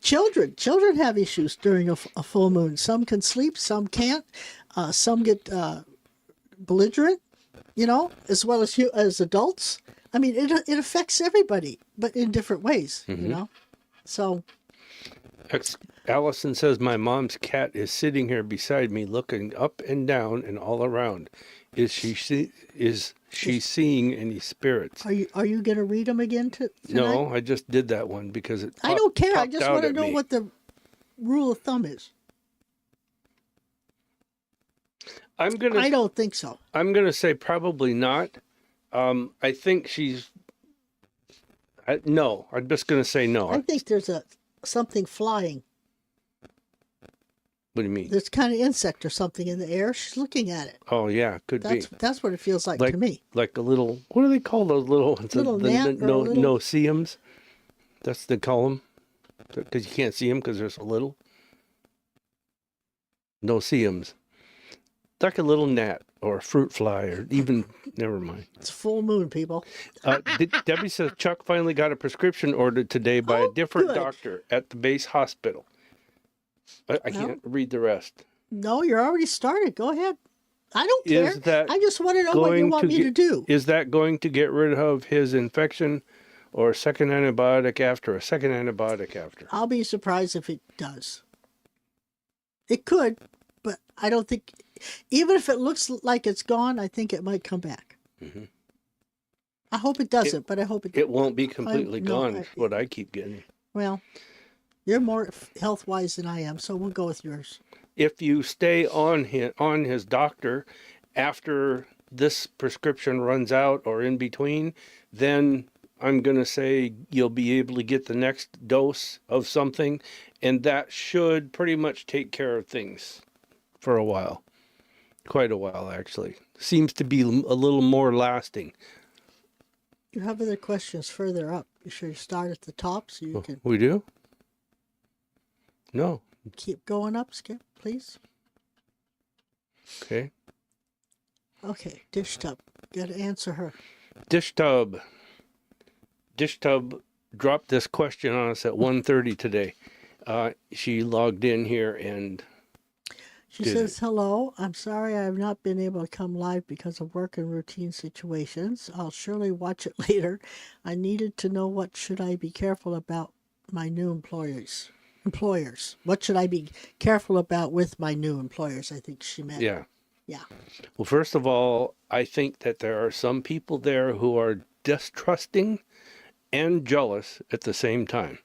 Children have issues during a full moon. Some can sleep, some can't. Some get belligerent, as well as adults. I mean, it affects everybody, but in different ways, you know? So, Allison says, my mom's cat is sitting here beside me, looking up and down and all around. Is she seeing any spirits? are you going to read them again tonight? No, I just did that one because it I don't care. I popped just out want to at know me. what the rule of thumb is. I don't think so. I'm gonna say probably not. I think she's. No, I'm just gonna say no. I think there's something flying. What do you mean? There's kind of insect or something in the air. She's looking at it. Oh yeah, could be. That's what it feels like to me. Like a little. What do they call those little? Little gnat or a little... no-see-ums. That's what they call them, because you can't see them because they're so little. No-see-ums. Like a little gnat or a fruit fly or even. Never mind. It's full moon, people. Debbie says Chuck finally got a prescription ordered today by a different doctor at the base hospital. I can't read the rest. No, you're already started. Go ahead. I don't care. Is that I just want to know what you want me to do. Is that going to get rid of his infection or a second antibiotic after a second antibiotic after? I'll be surprised if it does. It could, but I don't think, even if it looks like it's gone, I think it might come back. Mm-hmm. I hope it doesn't, but I hope it... It won't be completely gone, is what I keep getting. Well, you're more health-wise than I am, so we'll go with yours. If you stay on his doctor after this prescription runs out or in between, then I'm going to say you'll be able to get the next dose of something, and that should pretty much take care of things for a while. Quite a while, actually. Seems to be a little more lasting. You have other questions further up. You should start at the top so you can... We do? No. Keep going up, Skip, please. Okay. Okay, Dish Tub. Got to answer her. Dish Tub dropped this question on us at 1:30 today. She logged in here and... She says, hello, I'm sorry I have not been able to come live because of work and routine situations. I'll surely watch it later. I needed to know what should I be careful about my new employers. What should I be careful about with my new employers, I think she meant. Yeah. Yeah. Well, first of all, I think that there are some people there who are distrusting and jealous at the same time.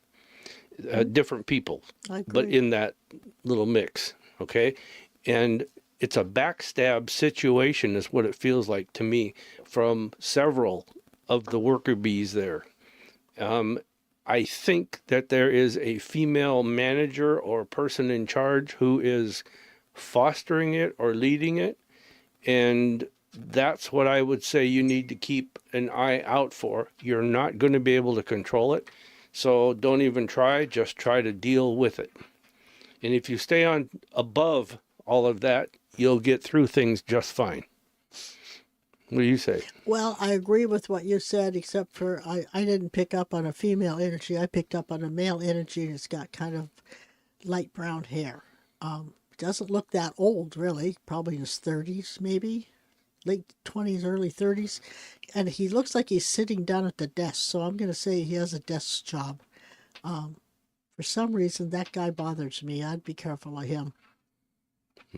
Different people, but in that little mix. Okay. And it's a backstab situation is what it feels like to me from several of the worker bees there. I think that there is a female manager or person in charge who is fostering it or leading it. And that's what I would say you need to keep an eye out for. You're not going to be able to control it. So don't even try, just try to deal with it. And if you stay on above all of that, you'll get through things just fine. What do you say? Well, I agree with what you said, except for I didn't pick up on a female energy. I picked up on a male energy, and it's got kind of light brown hair. Doesn't look that old, really. Probably in his 30s, maybe. Late 20s, early 30s. And he looks like he's sitting down at the desk, so I'm going to say he has a desk job. For some reason, that guy bothers me. I'd be careful of him.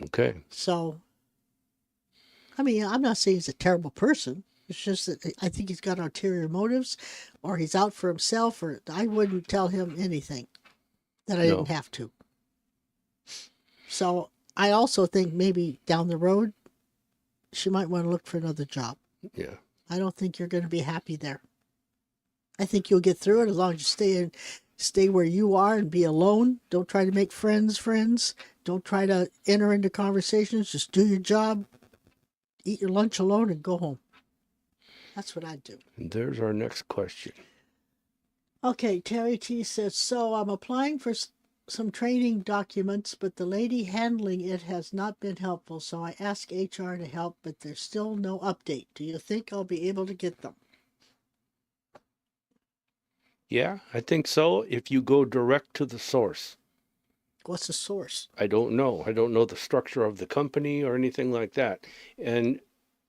Okay. So, I mean, I'm not saying he's a terrible person. It's just that I think he's got ulterior motives, or he's out for himself, or I wouldn't tell him anything that I didn't have to. So, I also think maybe down the road, she might want to look for another job. Yeah. I don't think you're going to be happy there. I think you'll get through it as long as you stay where you are and be alone. Don't try to make friends. Don't try to enter into conversations. Just do your job, eat your lunch alone, and go home. That's what I'd do. And there's our next question. Okay, Terry T says, so I'm applying for some training documents, but the lady handling it has not been helpful, so I asked HR to help, but there's still no update. Do you think I'll be able to get them? Yeah, I think so, if you go direct to the source. What's the source? I don't know. I don't know the structure of the company or anything like that. And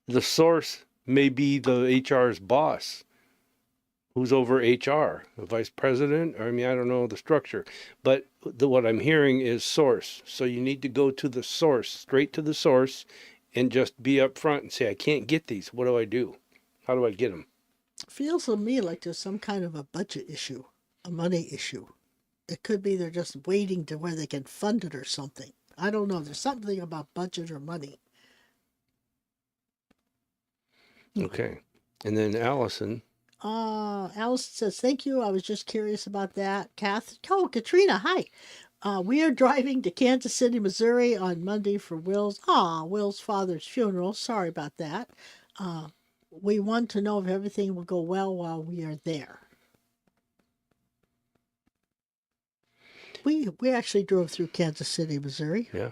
the source may be the HR's boss who's over HR, a vice president. I mean, I don't know the structure, but what I'm hearing is source. So you need to go to the source, straight to the source, and just be up front and say, I can't get these. What do I do? How do I get them? Feels to me like there's some kind of a budget issue, a money issue. It could be they're just waiting to where they can fund it or something. I don't know. There's something about budget or money. Okay. And then Allison. Allison says, thank you. I was just curious about that. Katrina, hi. We are driving to Kansas City, Missouri on Monday for Will's father's funeral. Sorry about that. We want to know if everything will go well while we are there. We actually drove through Kansas City, Missouri. Yeah.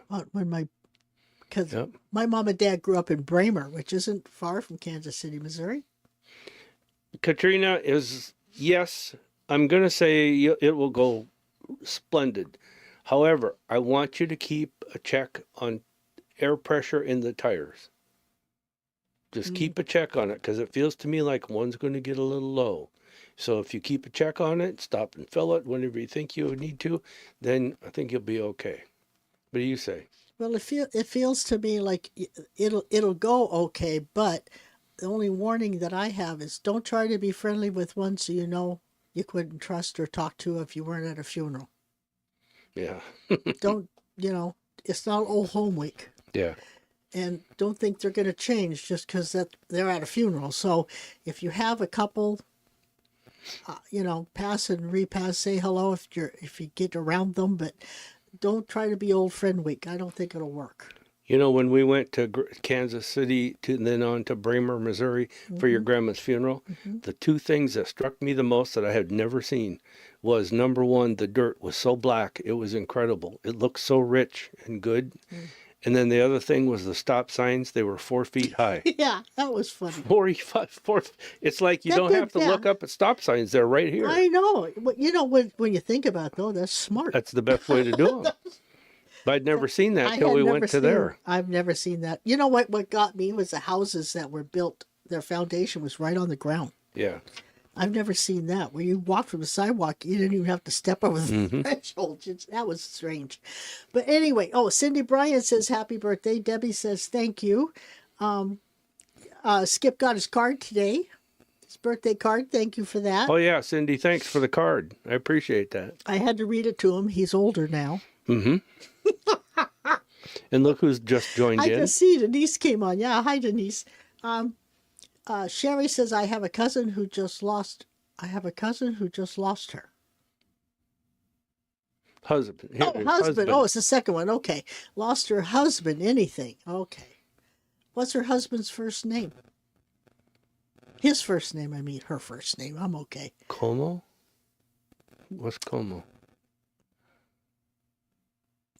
Because my mom and dad grew up in Bramer, which isn't far from Kansas City, Missouri. Katrina is, yes, I'm going to say it will go splendid. However, I want you to keep a check on air pressure in the tires. Just keep a check on it, because it feels to me like one's going to get a little low. So if you keep a check on it, stop and fill it whenever you think you need to, then I think you'll be okay. What do you say? Well, it feels to me like it'll go okay, but the only warning that I have is don't try to be friendly with one so you know you couldn't trust or talk to if you weren't at a funeral. Yeah. Don't, it's not old home week. Yeah. And don't think they're going to change just because they're at a funeral. So if you have a couple, pass and repass, say hello if you get around them, but don't try to be old friend week. I don't think it'll work. When we went to Kansas City and then on to Bramer, Missouri for your grandma's funeral, the two things that struck me the most that I had never seen was, number one, the dirt was so black. It was incredible. It looked so rich and good. And then the other thing was the stop signs. They were 4 feet high. Yeah, that was funny. 4. It's like you don't have to look up at stop signs. They're right here. I know. But when you think about it, though, that's smart. That's the best way to do them. But I'd never seen that until we went to there. I've never seen that. You know what got me was the houses that were built, their foundation was right on the ground. Yeah. I've never seen that. Where you walk from the sidewalk, you didn't even have to step over the threshold. That was strange. But anyway, Cindy Bryan says, happy birthday. Debbie says, thank you. Skip got his card today. His birthday card. Thank you for that. Oh, yeah, Cindy, thanks for the card. I appreciate that. I had to read it to him. He's older now. Mm-hmm. And look who's just joined in. I can see Denise came on. Yeah, hi, Denise. Sherry says, I have a cousin who just lost her. Husband. Husband. Oh, it's the second one. Okay. Lost her husband. Anything. Okay. What's her husband's first name? His first name, I mean her first name. I'm okay. Como? What's como?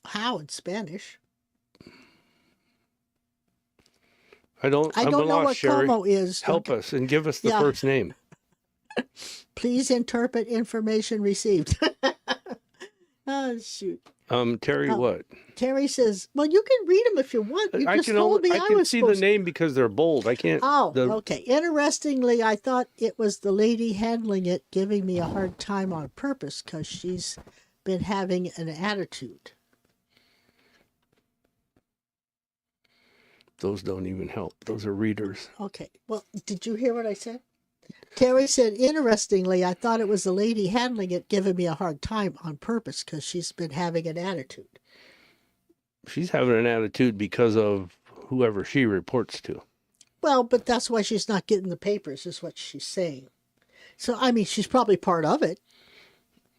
How in Spanish? I don't know what Sherry. como is. Help us and give us the first name. Please interpret information received. Oh, shoot. Terry, what? Terry says, well, you can read them if you want. You just told me I can was see supposed the name because they're bold. I can't. Oh, okay. Interestingly, I thought it was the lady handling it giving me a hard time on purpose because she's been having an attitude. Those don't even help. Those are readers. Okay. Well, did you hear what I said? Terry said, interestingly, I thought it was the lady handling it giving me a hard time on purpose because she's been having an attitude. She's having an attitude because of whoever she reports to. Well, but that's why she's not getting the papers, is what she's saying. So, I mean, she's probably part of it.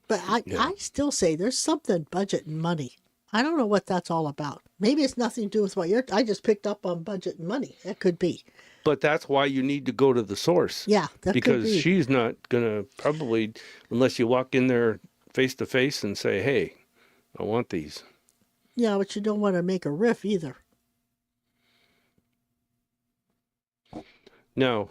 But I still say there's something budget and money. I don't know what that's all about. Maybe it's nothing to do with what I just picked up on budget and money. That could be. But that's why you need to go to the source. Yeah, that because could be. She's not going to probably, unless you walk in there face to face and say, hey, I want these. Yeah, but you don't want to make a riff either. No.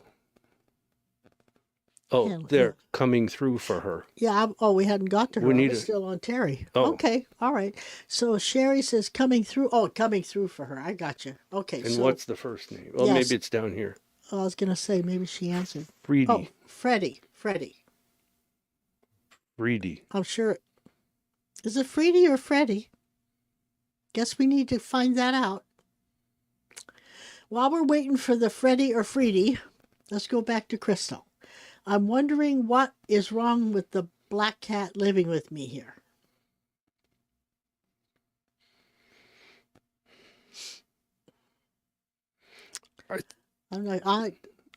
Oh, they're coming through for her. Yeah. We hadn't got to her. We're still on Terry. Oh. Okay. All right. So Sherry says coming through. Oh, coming through for her. I got you. Okay. And what's the first name? Well, maybe it's down here. I was going to say, maybe she answered. Freedy. Oh, Freddie. Freedy. I'm sure. Is it Freddie or Freddie? Guess we need to find that out. While we're waiting for the Freddie or Freedy, let's go back to Crystal. I'm wondering what is wrong with the black cat living with me here. I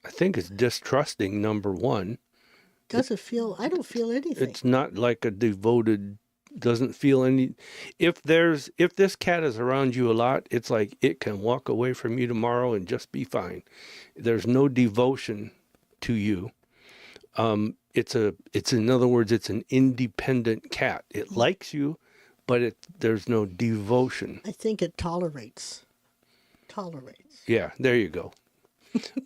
think it's distrusting, number one. I don't feel anything. It's not like a devoted, doesn't feel any. If this cat is around you a lot, it's like it can walk away from you tomorrow and just be fine. There's no devotion to you. It's in other words, it's an independent cat. It likes you, but there's no devotion. I think it tolerates. Yeah, there you go.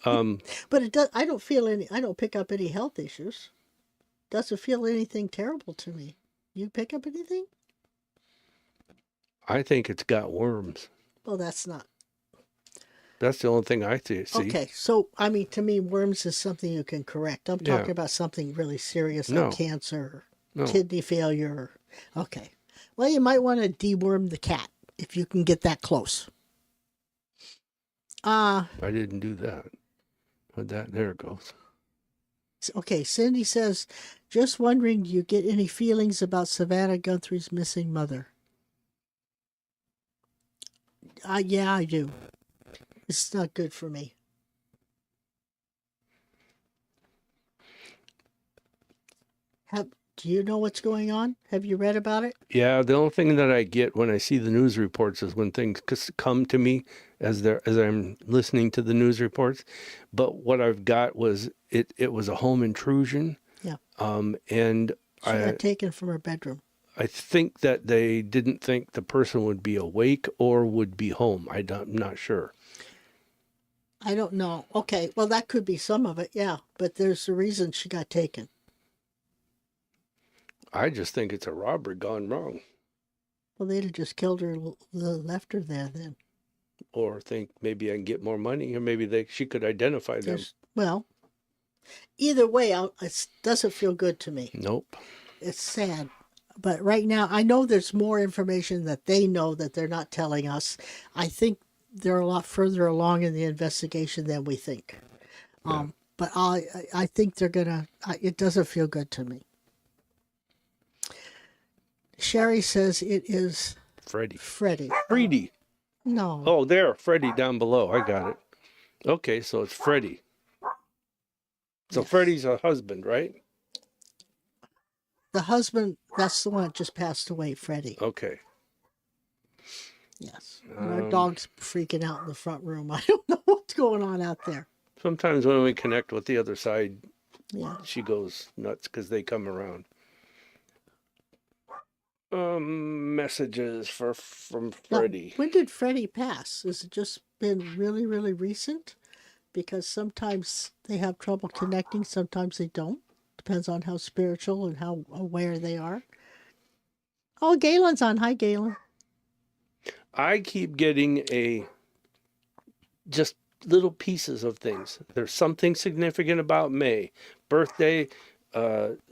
But it does. I don't pick up any health issues. Doesn't feel anything terrible to me. You pick up anything? I think it's got worms. Well, that's not. That's the only thing I see. Okay, so I mean, to me, worms is something you can correct. I'm talking about something really serious like cancer, kidney failure. Okay, well, you might want to deworm the cat if you can get that close. I didn't do that. But there it goes. Okay, Cindy says, just wondering, do you get any feelings about Savannah Guthrie's missing mother? Yeah, I do. It's not good for me. Do you know what's going on? Have you read about it? Yeah, the only thing that I get when I see the news reports is when things come to me as I'm listening to the news reports. But what I've got was it was a home intrusion. Yeah. And she got taken from her bedroom. I think that they didn't think the person would be awake or would be home. I'm not sure. I don't know. Okay, well, that could be some of it, yeah. But there's a reason she got taken. I just think it's a robbery gone wrong. Well, they'd have just killed her, left her there then. Or think maybe I can get more money, or maybe she could identify them. Well, either way, it doesn't feel good to me. Nope. It's sad. But right now, I know there's more information that they know that they're not telling us. I think they're a lot further along in the investigation than we think. Yeah. But I think they're going to, it doesn't feel good to me. Sherry says it is Freddie. Freddie. No. Oh, there, Freddie down below. I got it. Okay, so it's Freddie. So yes. Freddie's a husband, right? The husband, that's the one that just passed away, Freddie. Okay. Yes. Our dog's freaking out in the front room. I don't know what's going on out there. Sometimes when we connect with the other side, she goes nuts because they come around. Messages from Freddie. Now, when did Freddie pass? Has it just been really, really recent? Because sometimes they have trouble connecting, sometimes they don't. Depends on how spiritual and how aware they are. Oh, Galen's on. Hi, Galen. I keep getting just little pieces of things. There's something significant about May. Birthday,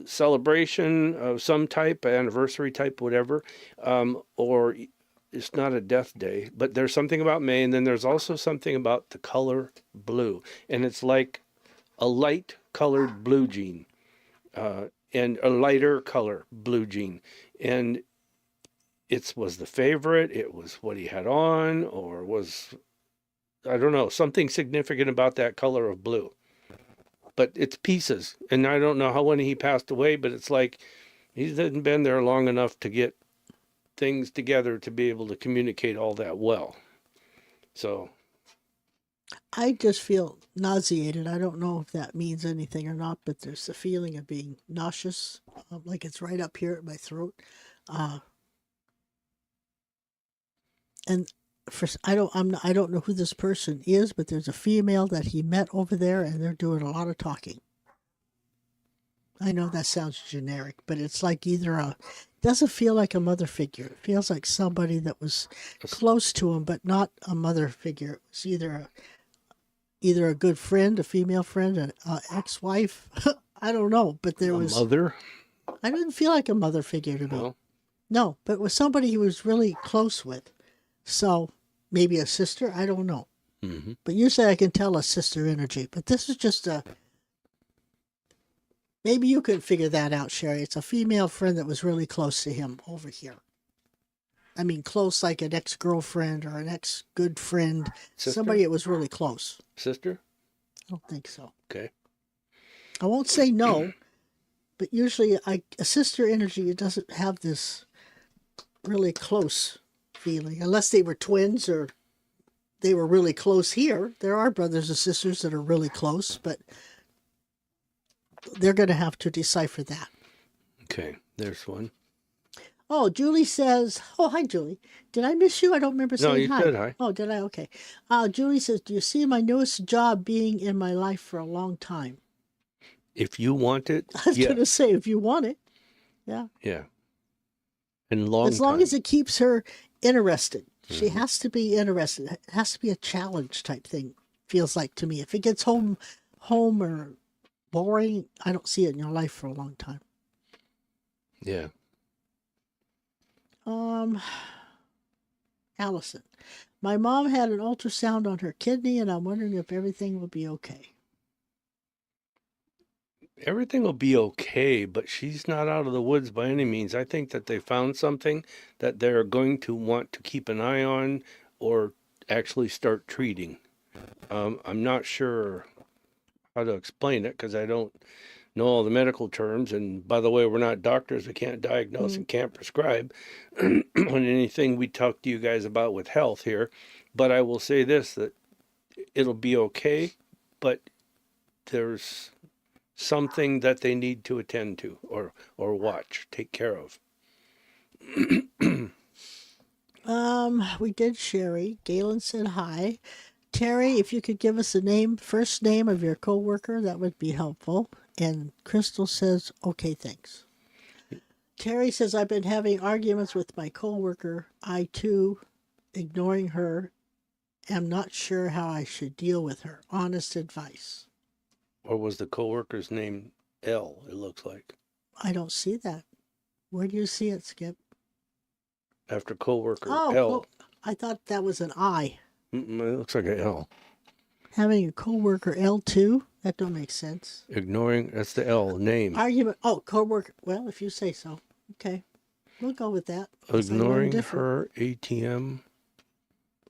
celebration of some type, anniversary type, whatever, or it's not a death day, but there's something about May, and then there's also something about the color blue, and it's like a light colored blue jean, and a lighter color blue jean, and was the favorite, it was what he had on, or was, I don't know, something significant about that color of blue. But it's pieces, and I don't know when he passed away, but it's like he hasn't been there long enough to get things together to be able to communicate all that well. So I just feel nauseated. I don't know if that means anything or not, but there's a feeling of being nauseous, like it's right up here at my throat. And I don't know who this person is, but there's a female that he met over there, and they're doing a lot of talking. I know that sounds generic, but it's like doesn't feel like a mother figure. It feels like somebody that was close to him, but not a mother figure. It was either either a good friend, a female friend, an ex-wife. I don't know, but there A was. mother? I didn't feel like a mother figure to me. No. No, but it was somebody he was really close with. So maybe a sister. I don't know. Mm-hmm. But usually I can tell a sister energy. But this is just a. Maybe you could figure that out, Sherry. It's a female friend that was really close to him over here. I mean, close like an ex-girlfriend or an ex-good friend. Sister? Somebody that was really close. Sister? I don't think so. Okay. I won't say no, but usually a sister energy, it doesn't have this really close feeling. Unless they were twins or they were really close here. There are brothers and sisters that are really close, but they're going to have to decipher that. Okay, there's one. Oh, Julie says, oh, hi, Julie. Did I miss you? I don't remember saying hi. No, you said hi. Oh, did I? Okay. Julie says, do you see my newest job being in my life for a long time? If you want it, I was going to say, if you want it. Yeah. Yeah. And long as long time. as it keeps her interested. She has to be interested. It has to be a challenge type thing, feels like to me. If it gets home or boring, I don't see it in your life for a long time. Yeah. Allison, my mom had an ultrasound on her kidney, and I'm wondering if everything will be okay. Everything will be okay, but she's not out of the woods by any means. I think that they found something that they're going to want to keep an eye on or actually start treating. I'm not sure how to explain it because I don't know all the medical terms. And by the way, we're not doctors. We can't diagnose and can't prescribe on anything we talk to you guys about with health here. But I will say this, that it'll be okay, but there's something that they need to attend to or watch, take care of. We did Sherry. Galen said hi. Terry, if you could give us the first name of your coworker, that would be helpful. And Crystal says, okay, thanks. Terry says, I've been having arguments with my coworker. I too, ignoring her, am not sure how I should deal with her. Honest advice. Or was the coworker's name L, it looks like? I don't see that. Where do you see it, Skip? After coworker Oh, L. I thought that was an I. It looks like an L. Having a coworker L2? That don't make sense. Ignoring, that's the L, name. Argument. Oh, coworker. Well, if you say so. Okay. We'll go with that. Ignoring her ATM.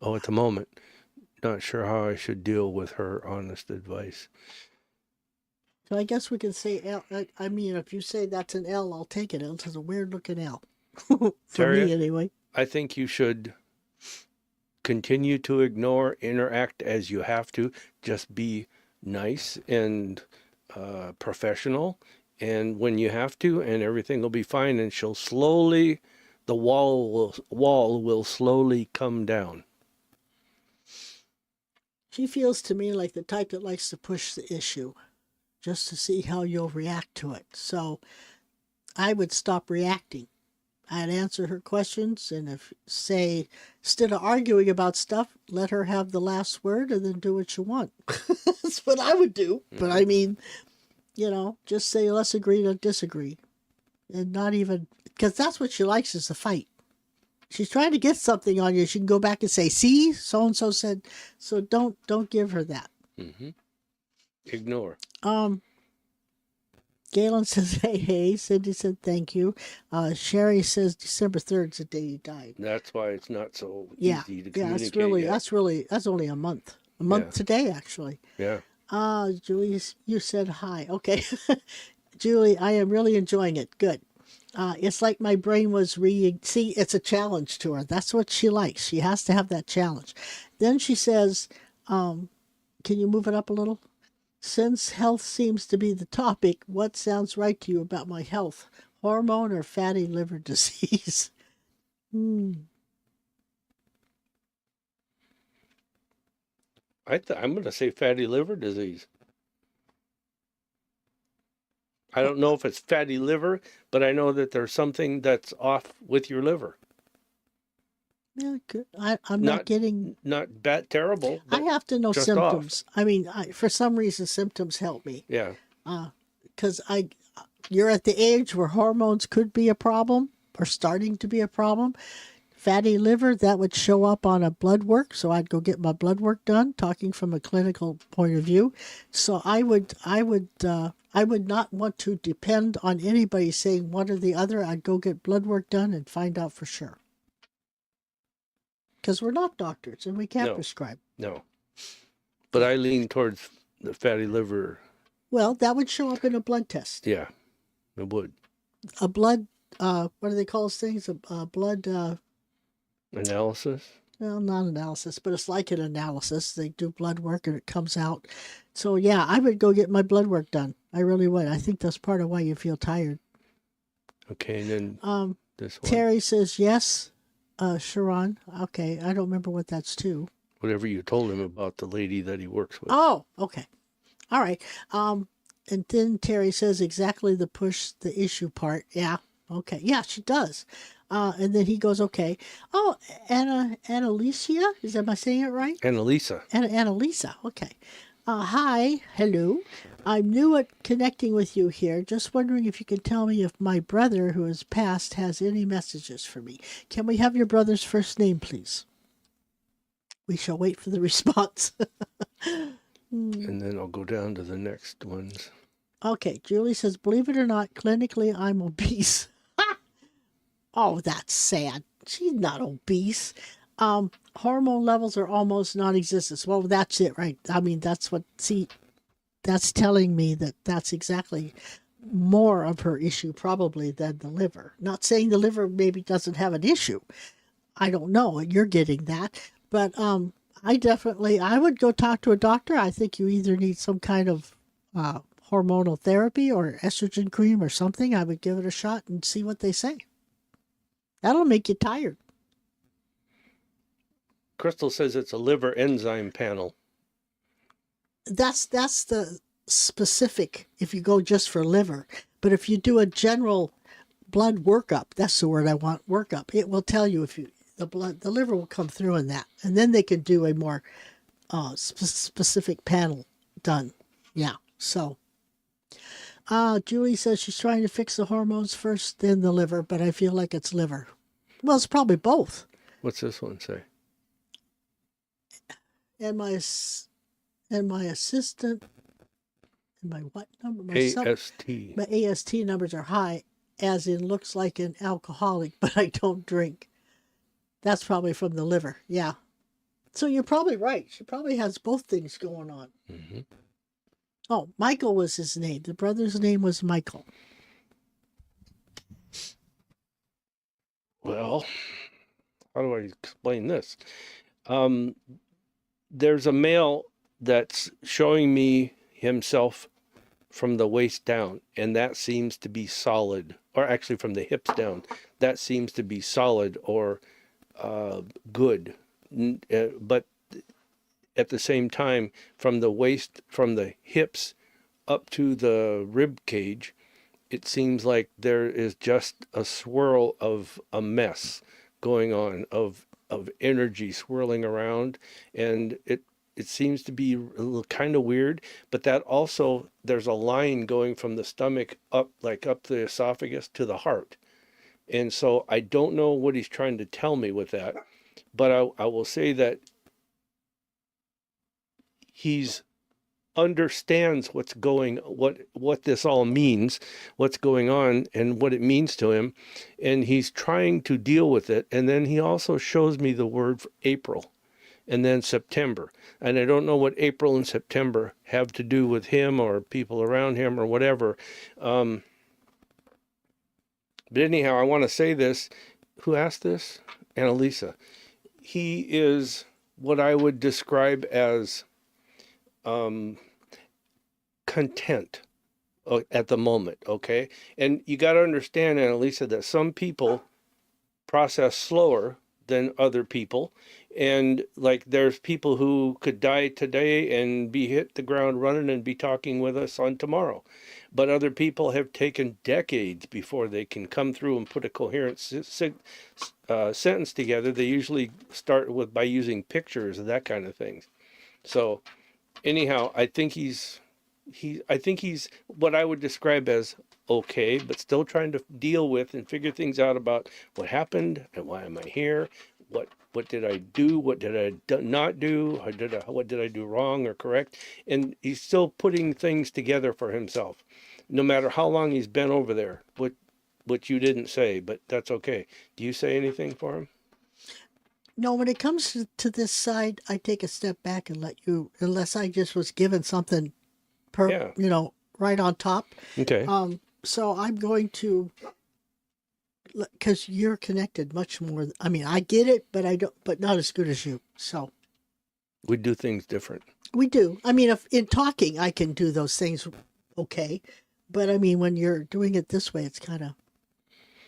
Oh, at the moment. Not sure how I should deal with her. Honest advice. So I guess we can say L. I mean, if you say that's an L, I'll take it. It's a weird looking L. For Terry, me, anyway. I think you should continue to ignore, interact as you have to. Just be nice and professional. And when you have to, and everything will be fine, and she'll slowly, the wall will slowly come down. She feels to me like the type that likes to push the issue just to see how you'll react to it. So I would stop reacting. I'd answer her questions, and instead of arguing about stuff, let her have the last word and then do what you want. That's what I would do. But I mean, just say let's agree to disagree. And not even, because that's what she likes is the fight. She's trying to get something on you. She can go back and say, see, so-and-so said, so don't give her that. Mm-hmm. Ignore. Galen says, hey. Cindy said, thank you. Sherry says December 3rd is the day he died. That's why it's not so easy to communicate. That's only a month. A month today, actually. Yeah. Julie, you said hi. Okay. Julie, I am really enjoying it. Good. It's like my brain was see, it's a challenge to her. That's what she likes. She has to have that challenge. Then she says, can you move it up a little? Since health seems to be the topic, what sounds right to you about my health? Hormone or fatty liver disease? I'm going to say fatty liver disease. I don't know if it's fatty liver, but I know that there's something that's off with your liver. Yeah, good. I'm not Not getting. not bad, terrible, I but have to know just off. symptoms. I mean, for some reason, symptoms help me. Yeah. Because you're at the age where hormones could be a problem or starting to be a problem. Fatty liver, that would show up on a blood work, so I'd go get my blood work done, talking from a clinical point of view. So I would not want to depend on anybody saying one or the other. I'd go get blood work done and find out for sure. Because we're not doctors and we can't No. prescribe. No. But I lean towards the fatty liver. Well, that would show up in a blood test. Yeah, it would. A blood, what do they call those things? A blood, Analysis? well, not analysis, but it's like an analysis. They do blood work and it comes out. So, yeah, I would go get my blood work done. I really would. I think that's part of why you feel tired. Okay, and then this one. Terry says yes. Sha'ron. Okay, I don't remember what that's to. Whatever you told him about the lady that he works with. Oh, okay. All right. And then Terry says exactly the push the issue part. Yeah. Okay. Yeah, she does. And then he goes, okay. Oh, Annalisa, am I saying it right? Annalisa. Annalisa. Okay. Hi. Hello. I'm new at connecting with you here. Just wondering if you can tell me if my brother who has passed has any messages for me. Can we have your brother's first name, please? We shall wait for the response. And then I'll go down to the next ones. Okay, Julie says, believe it or not, clinically I'm obese. Oh, that's sad. She's not obese. Hormone levels are almost non-existent. Well, that's it, right? I mean, that's telling me that that's exactly more of her issue probably than the liver. Not saying the liver maybe doesn't have an issue. I don't know. You're getting that. But I would go talk to a doctor. I think you either need some kind of hormonal therapy or estrogen cream or something. I would give it a shot and see what they say. That'll make you tired. Crystal says it's a liver enzyme panel. That's the specific if you go just for liver. But if you do a general blood workup, that's the word I want, workup, it will tell you if the liver will come through in that. And then they could do a more specific panel done. Yeah. So Julie says she's trying to fix the hormones first, then the liver, but I feel like it's liver. Well, it's probably both. What's this one say? And my assistant, and my what number? AST. My AST numbers are high, as in looks like an alcoholic, but I don't drink. That's probably from the liver. Yeah. So you're probably right. She probably has both things going on. Mm-hmm. Oh, Michael was his name. The brother's name was Michael. Well, how do I explain this? There's a male that's showing me himself from the waist down, and that seems to be solid, or actually from the hips down, that seems to be solid or good. But at the same time, from the waist, from the hips up to the rib cage, it seems like there is just a swirl of a mess going on of energy swirling around, and it seems to be kind of weird. But that also, there's a line going from the stomach up, like up the esophagus to the heart. And so I don't know what he's trying to tell me with that, but I will say that he's understands what this all means, what's going on and what it means to him, and he's trying to deal with it. And then he also shows me the word for April and then September, and I don't know what April and September have to do with him or people around him or whatever. But anyhow, I want to say this. Who asked this? Annalisa. He is what I would describe as content at the moment, okay? And you got to understand, Annalisa, that some people process slower than other people, And like there's people who could die today and be hit the ground running and be talking with us on tomorrow. But other people have taken decades before they can come through and put a coherent sentence together. They usually start with by using pictures and that kind of things. So anyhow, I think he's what I would describe as okay, but still trying to deal with and figure things out about what happened and why am I here? What did I do? What did I not do? What did I do wrong or correct? And he's still putting things together for himself, no matter how long he's been over there. What you didn't say, but that's okay. Do you say anything for him? No, when it comes to this side, I take a step back and let you, unless I just was given something Yeah. right on top. Okay. So I'm going to, because you're connected much more. I mean, I get it, but I don't, but not as good as you. So We do things different. we do. I mean, if in talking, I can do those things okay. But I mean, when you're doing it this way, it's kind of,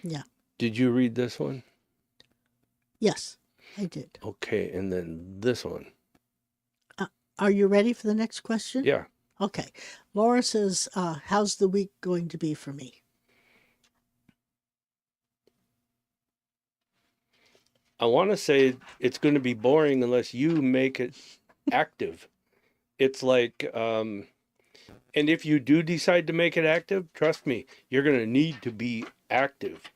yeah. Did you read this one? Yes, I did. Okay, and then this one. Are you ready for the next question? Yeah. Okay. Laura says, how's the week going to be for me? I want to say it's going to be boring unless you make it active. It's like, and if you do decide to make it active, trust me, you're going to need to be active.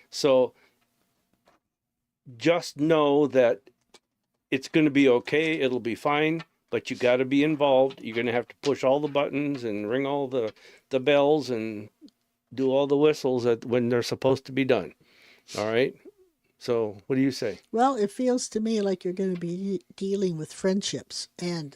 So just know that it's going to be okay. It'll be fine, but you got to be involved. You're going to have to push all the buttons and ring all the bells and do all the whistles when they're supposed to be done. All right. So what do you say? Well, it feels to me like you're going to be dealing with friendships. And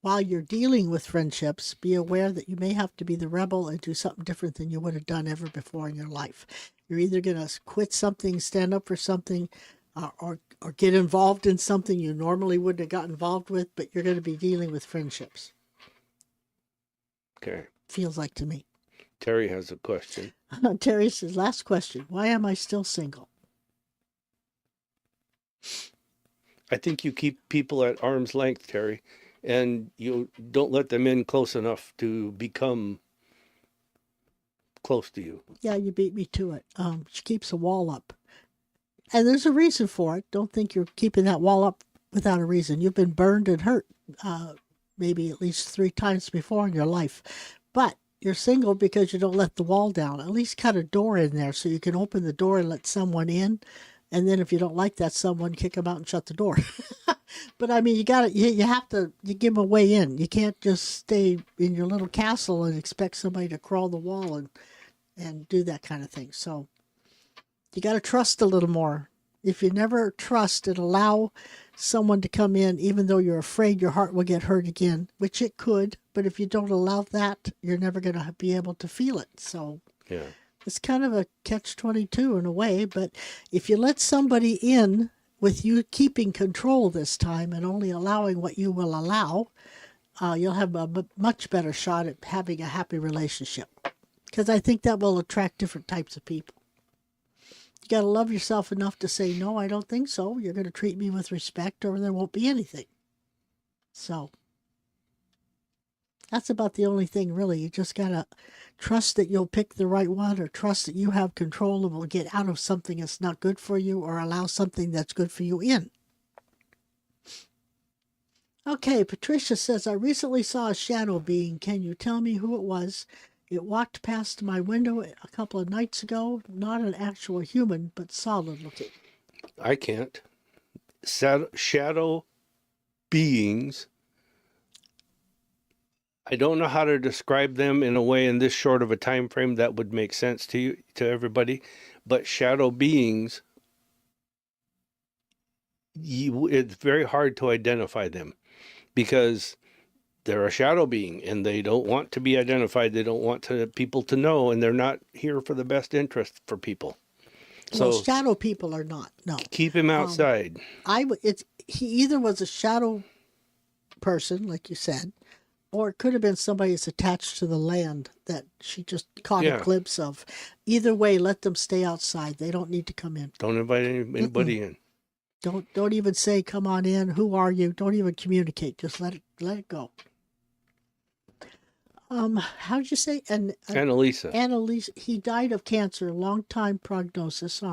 while you're dealing with friendships, be aware that you may have to be the rebel and do something different than you would have done ever before in your life. You're either going to quit something, stand up for something, or get involved in something you normally wouldn't have got involved with, but you're going to be dealing with friendships. Okay. Feels like to me. Terry has a question. Terry says, last question. Why am I still single? I think you keep people at arm's length, Terry, and you don't let them in close enough to become close to you. Yeah, you beat me to it. She keeps a wall up. And there's a reason for it. Don't think you're keeping that wall up without a reason. You've been burned and hurt maybe at least 3 times before in your life. But you're single because you don't let the wall down. At least cut a door in there so you can open the door and let someone in. And then if you don't like that someone, kick them out and shut the door. But I mean, you have to give them a way in. You can't just stay in your little castle and expect somebody to crawl the wall and do that kind of thing. So you got to trust a little more. If you never trust and allow someone to come in, even though you're afraid your heart will get hurt again, which it could, but if you don't allow that, you're never going to be able to feel it. So Yeah. it's kind of a catch-22 in a way, but if you let somebody in with you keeping control this time and only allowing what you will allow, you'll have a much better shot at having a happy relationship. Because I think that will attract different types of people. You got to love yourself enough to say, no, I don't think so. You're going to treat me with respect or there won't be anything. So that's about the only thing, really. You just got to trust that you'll pick the right one, or trust that you have control and will get out of something that's not good for you, or allow something that's good for you in. Okay, Patricia says, I recently saw a shadow being. Can you tell me who it was? It walked past my window a couple of nights ago. Not an actual human, but solid looking. I can't. Shadow beings. I don't know how to describe them in a way in this short of a time frame that would make sense to you, to everybody. But shadow beings, it's very hard to identify them because they're a shadow being and they don't want to be identified. They don't want people to know, and they're not here for the best interest for people. Well, So shadow people are not. No. keep him outside. He either was a shadow person, like you said, or it could have been somebody that's attached to the land that she just caught a glimpse of. Either way, let them stay outside. They don't need to come in. Don't invite anybody in. Don't even say, come on in, who are you? Don't even communicate. Just let it go. How did you say? Annalisa. Annalise, he died of cancer, long time prognosis.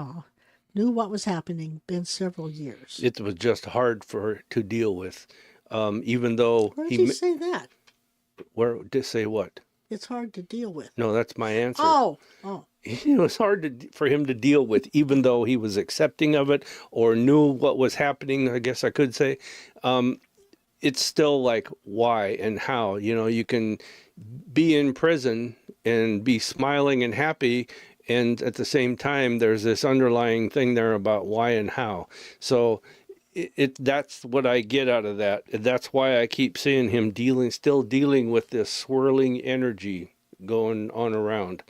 Knew what was happening, been several years. It was just hard for her to deal with. Even though Where did he say that? Where did say what? It's hard to deal with. No, that's my answer. Oh. It was hard for him to deal with, even though he was accepting of it or knew what was happening, I guess I could say. It's still like, why and how? You can be in prison and be smiling and happy, and at the same time, there's this underlying thing there about why and how. So that's what I get out of that. That's why I keep seeing him still dealing with this swirling energy going on around.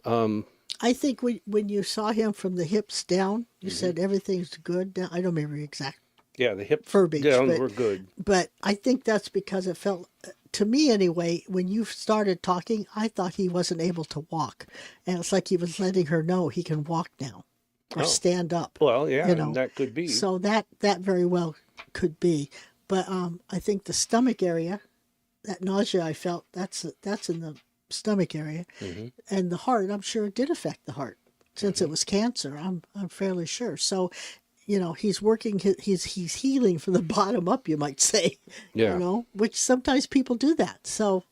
I think when you saw him from the hips down, you said everything's good. Now, I don't remember the exact the hip verbiage down were good. But I think that's because it felt, to me anyway, when you started talking, I thought he wasn't able to walk. And it's like he was letting her know he can walk now or stand up. Well, yeah, that could be. So that very well could be. But I think the stomach area, that nausea I felt, that's in the stomach area. And the heart, I'm sure it did affect the heart. Since it was cancer, I'm fairly sure. So, he's working, he's healing from the bottom up, you might say. Yeah. Which sometimes people do that. So,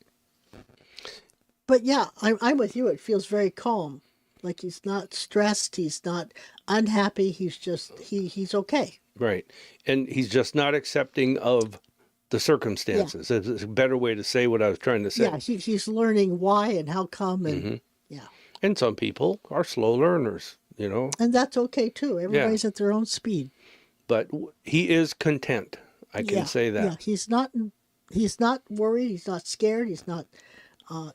but yeah, I'm with you. It feels very calm. Like he's not stressed. He's not unhappy. He's just, he's okay. Right. And he's just not accepting of the circumstances. It's a better way to say what I was trying to say. Yeah, he's learning why and how come. And yeah. And some people are slow learners, And that's okay too. Everybody's at their own speed. But he is content. I can say that. Yeah, he's not worried. He's not scared. He's not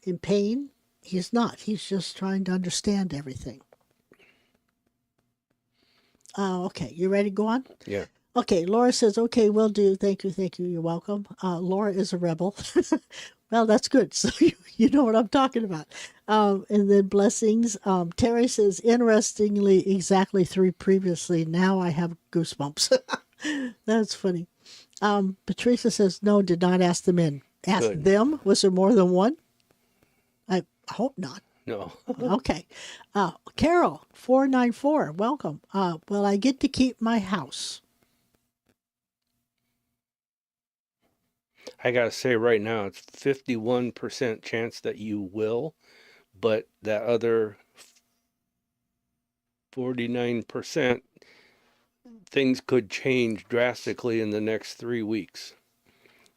in pain. He's not. He's just trying to understand everything. Okay, you ready to go on? Yeah. Okay, Laura says, okay, will do. Thank you. You're welcome. Laura is a rebel. Well, that's good. So you know what I'm talking about. And then blessings. Terry says, interestingly, exactly 3 previously. Now I have goosebumps. That's funny. Patricia says, no, did not ask them in. Ask them? Was there more than one? I hope not. No. Okay. Carol, 494, welcome. Will I get to keep my house? I got to say right now, it's 51% chance that you will, but that other 49%, things could change drastically in the next 3 weeks.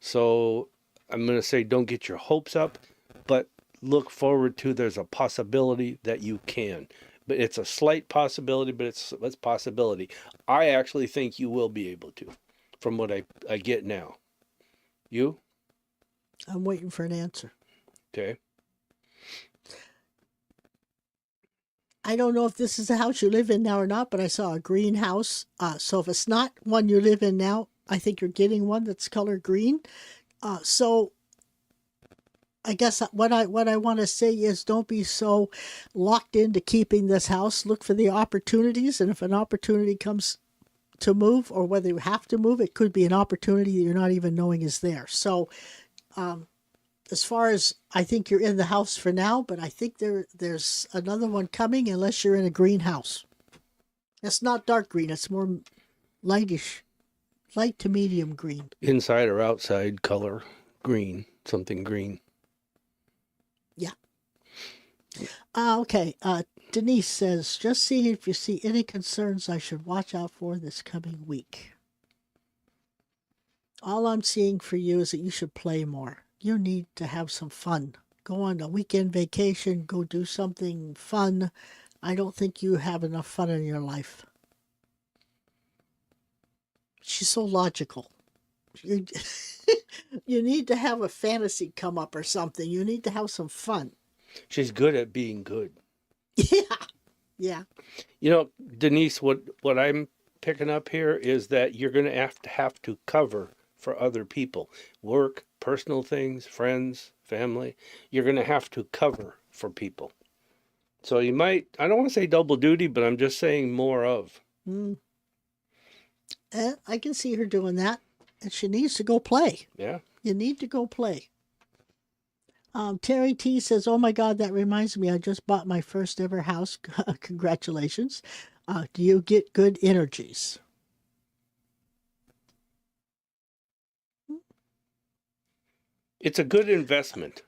So I'm going to say don't get your hopes up, but look forward to there's a possibility that you can. But it's a slight possibility, but it's a possibility. I actually think you will be able to, from what I get now. You? I'm waiting for an answer. Okay. I don't know if this is the house you live in now or not, but I saw a green house. So if it's not one you live in now, I think you're getting one that's colored green. So I guess what I want to say is don't be so locked into keeping this house. Look for the opportunities, and if an opportunity comes to move, or whether you have to move, it could be an opportunity that you're not even knowing is there. So as far as, I think you're in the house for now, but I think there's another one coming unless you're in a green house. It's not dark green. It's more lightish, light to medium green. Inside or outside color, green, something green. Yeah. Okay. Denise says, just seeing if you see any concerns I should watch out for this coming week. All I'm seeing for you is that you should play more. You need to have some fun. Go on a weekend vacation, go do something fun. I don't think you have enough fun in your life. She's so logical. You need to have a fantasy come up or something. You need to have some fun. She's good at being good. Yeah. Denise, what I'm picking up here is that you're going to have to cover for other people. Work, personal things, friends, family. You're going to have to cover for people. So you might, I don't want to say double duty, but I'm just saying more of. I can see her doing that, and she needs to go play. Yeah. You need to go play. Terry T says, "Oh my God, that reminds me. I just bought my first ever house. Congratulations. Do you get good energies?" It's a good investment.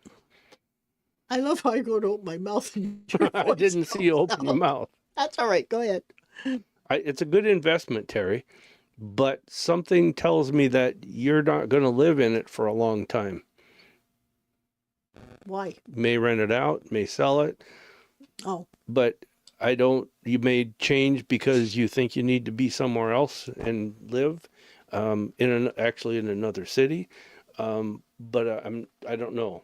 I love how I go to open my mouth and I didn't see you open your mouth. That's all right. Go ahead. It's a good investment, Terry, but something tells me that you're not going to live in it for a long time. Why? May rent it out, may sell it. Oh. But you may change because you think you need to be somewhere else and live, actually in another city. But I don't know.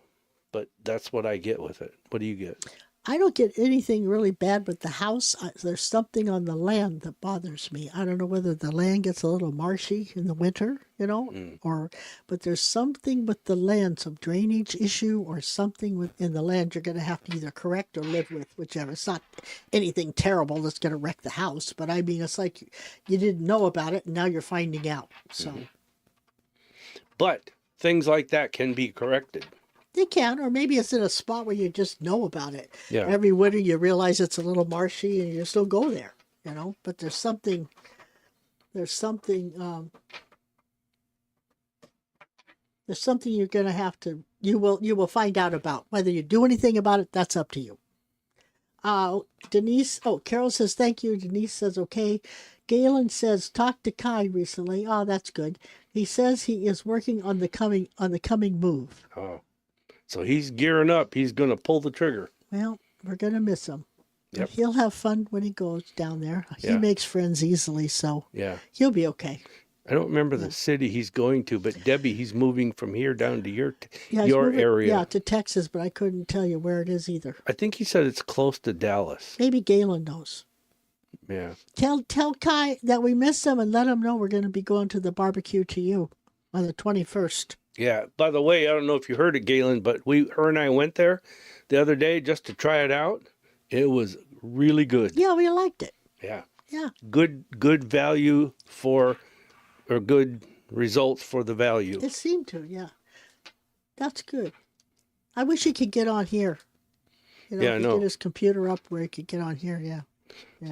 But that's what I get with it. What do you get? I don't get anything really bad with the house. There's something on the land that bothers me. I don't know whether the land gets a little marshy in the winter, but there's something with the land, some drainage issue or something within the land you're going to have to either correct or live with, whichever. It's not anything terrible that's going to wreck the house, but I mean, it's like you didn't know about it and now you're finding out. So, But things like that can be corrected. They can, or maybe it's in a spot where you just know about it. Yeah. Every winter you realize it's a little marshy and you still go there, But there's something you're going to have to, you will find out about. Whether you do anything about it, that's up to you. Carol says, thank you. Denise says, okay. Galen says, talked to Kai recently. Oh, that's good. He says he is working on the coming move. Oh. So he's gearing up. He's going to pull the trigger. Well, we're going to miss him. Yep. He'll have fun when he goes down there. He makes friends easily, so he'll be okay. I don't remember the city he's going to, but Debbie, he's moving from here down to your moving, area. Yeah, to Texas, but I couldn't tell you where it is either. I think he said it's close to Dallas. Maybe Galen knows. Yeah. Tell Kai that we miss him and let him know we're going to be going to the barbecue to you on the 21st. Yeah. By the way, I don't know if you heard it, Galen, but her and I went there the other day just to try it out. It was really good. Yeah, we liked it. Yeah. Yeah. Good value or good results for the value. It seemed to, yeah. That's good. I wish he could get on here. I know. Get his computer up where he could get on here, yeah.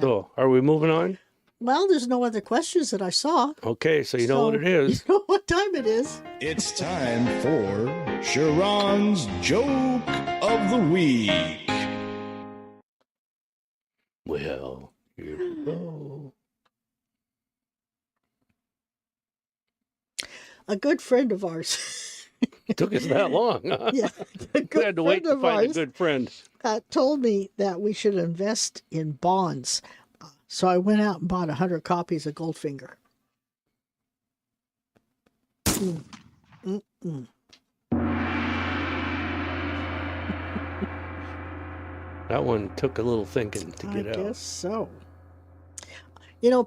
So, are we moving on? Well, there's no other questions that I saw. Okay, so you know what it is. You know what time it is. It's time for Sha'ron's Joke of the Week. Well, here we go. A good friend of ours. It took us that long, huh? Yeah. We had to wait to find a good friend. Told me that we should invest in bonds. So I went out and bought 100 copies of Goldfinger. That one took a little thinking to get out. I guess so.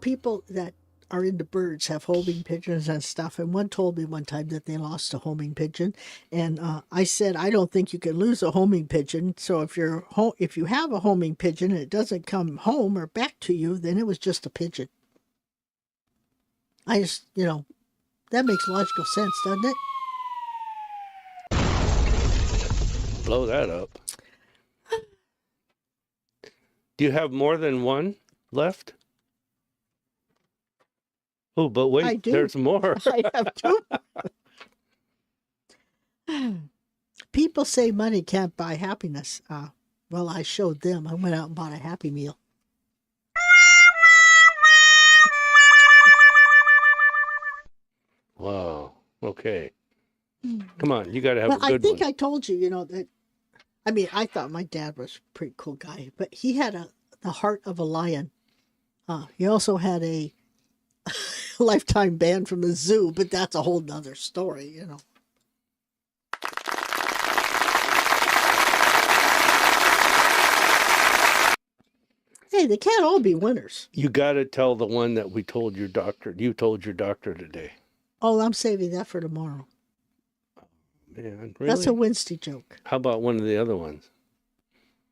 People that are into birds have homing pigeons and stuff. And one told me one time that they lost a homing pigeon. And I said, I don't think you can lose a homing pigeon. So if you have a homing pigeon and it doesn't come home or back to you, then it was just a pigeon. I just, that makes logical sense, doesn't it? Blow that up. Do you have more than one left? Oh, but wait, I do. There's more. I have two. People say money can't buy happiness. Well, I showed them. I went out and bought a Happy Meal. Wow. Okay. Come on, you got to have a good one. I think I told you, that. I mean, I thought my dad was a pretty cool guy, but he had the heart of a lion. He also had a lifetime ban from the zoo, but that's a whole nother story, Hey, they can't all be winners. You got to tell the one that you told your doctor today. Oh, I'm saving that for tomorrow. Man, really? That's a Wednesday joke. How about one of the other ones?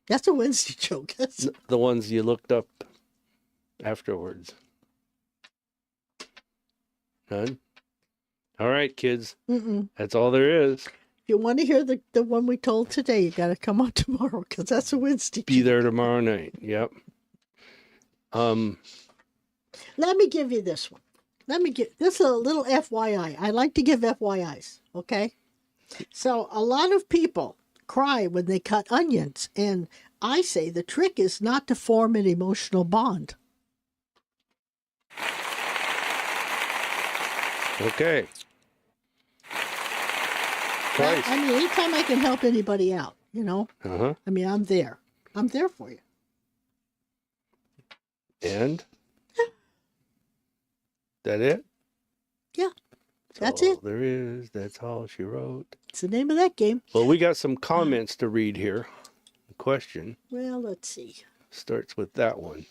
That's a Wednesday joke. The ones you looked up afterwards. None? All right, kids. Mm-mm. That's all there is. If you want to hear the one we told today, you got to come on tomorrow because that's a Wednesday. Be there tomorrow night. Yep. Let me give you this one. This is a little FYI. I like to give FYIs, okay? So a lot of people cry when they cut onions, and I say the trick is not to form an emotional bond. Okay. Twice. I mean, anytime I can help anybody out, you know? Uh-huh. I mean, I'm there. I'm there for you. And? That it? Yeah. That's all it. There is. That's all she wrote. It's the name of that game. Well, we got some comments to read here. The question Well, let's see. starts with that one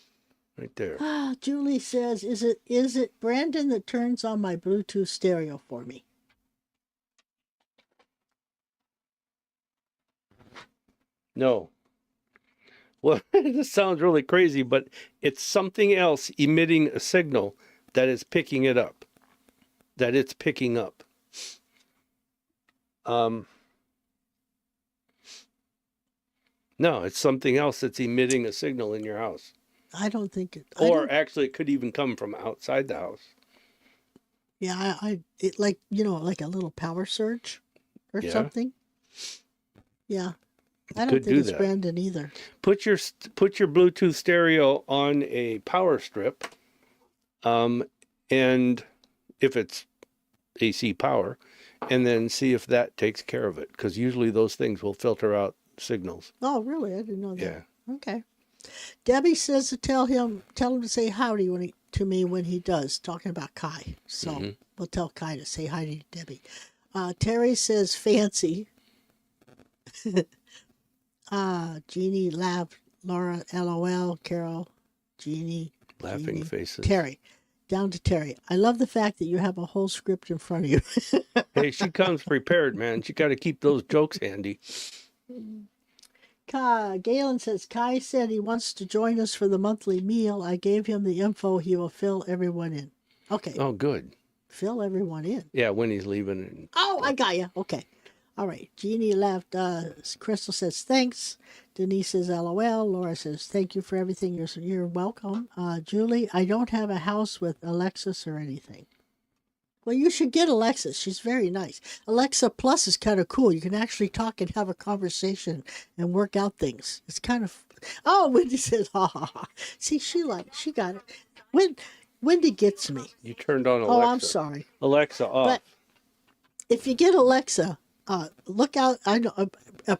right there. Julie says, is it Brandon that turns on my Bluetooth stereo for me? No. Well, this sounds really crazy, but it's something else emitting a signal that is picking it up. That it's picking up. No, it's something else that's emitting a signal in your house. I don't think it. Or actually, it could even come from outside the house. Yeah, it like, you know, like a little power surge or something. Yeah. I don't Could think do it's that. Brandon either. Put your Bluetooth stereo on a power strip, and if it's AC power, and then see if that takes care of it. Because usually those things will filter out signals. Oh, really? I didn't know that. Yeah. Okay. Debbie says to tell him to say howdy to me when he does, talking about Kai. So we'll tell Kai to say hi to Debbie. Terry says fancy. Jeannie laughed. Laura, LOL. Carol, Jeannie. Laughing faces. Terry. Down to Terry. I love the fact that you have a whole script in front of you. Hey, she comes prepared, man. She got to keep those jokes handy. Galen says, Kai said he wants to join us for the monthly meal. I gave him the info. He will fill everyone in. Okay. Oh, good. Fill everyone in. Yeah, when he's leaving. Oh, I got you. Okay. All right. Jeannie left. Crystal says, thanks. Denise says, LOL. Laura says, thank you for everything. You're welcome. Julie, I don't have a house with Alexis or anything. Well, you should get Alexis. She's very nice. Alexa Plus is kind of cool. You can actually talk and have a conversation and work out things. It's kind of... Oh, Wendy says, ha, ha, ha. See, she got it. Wendy gets me. You turned on Alexa. Oh, I'm sorry. Alexa off. But if you get Alexa, look out. I know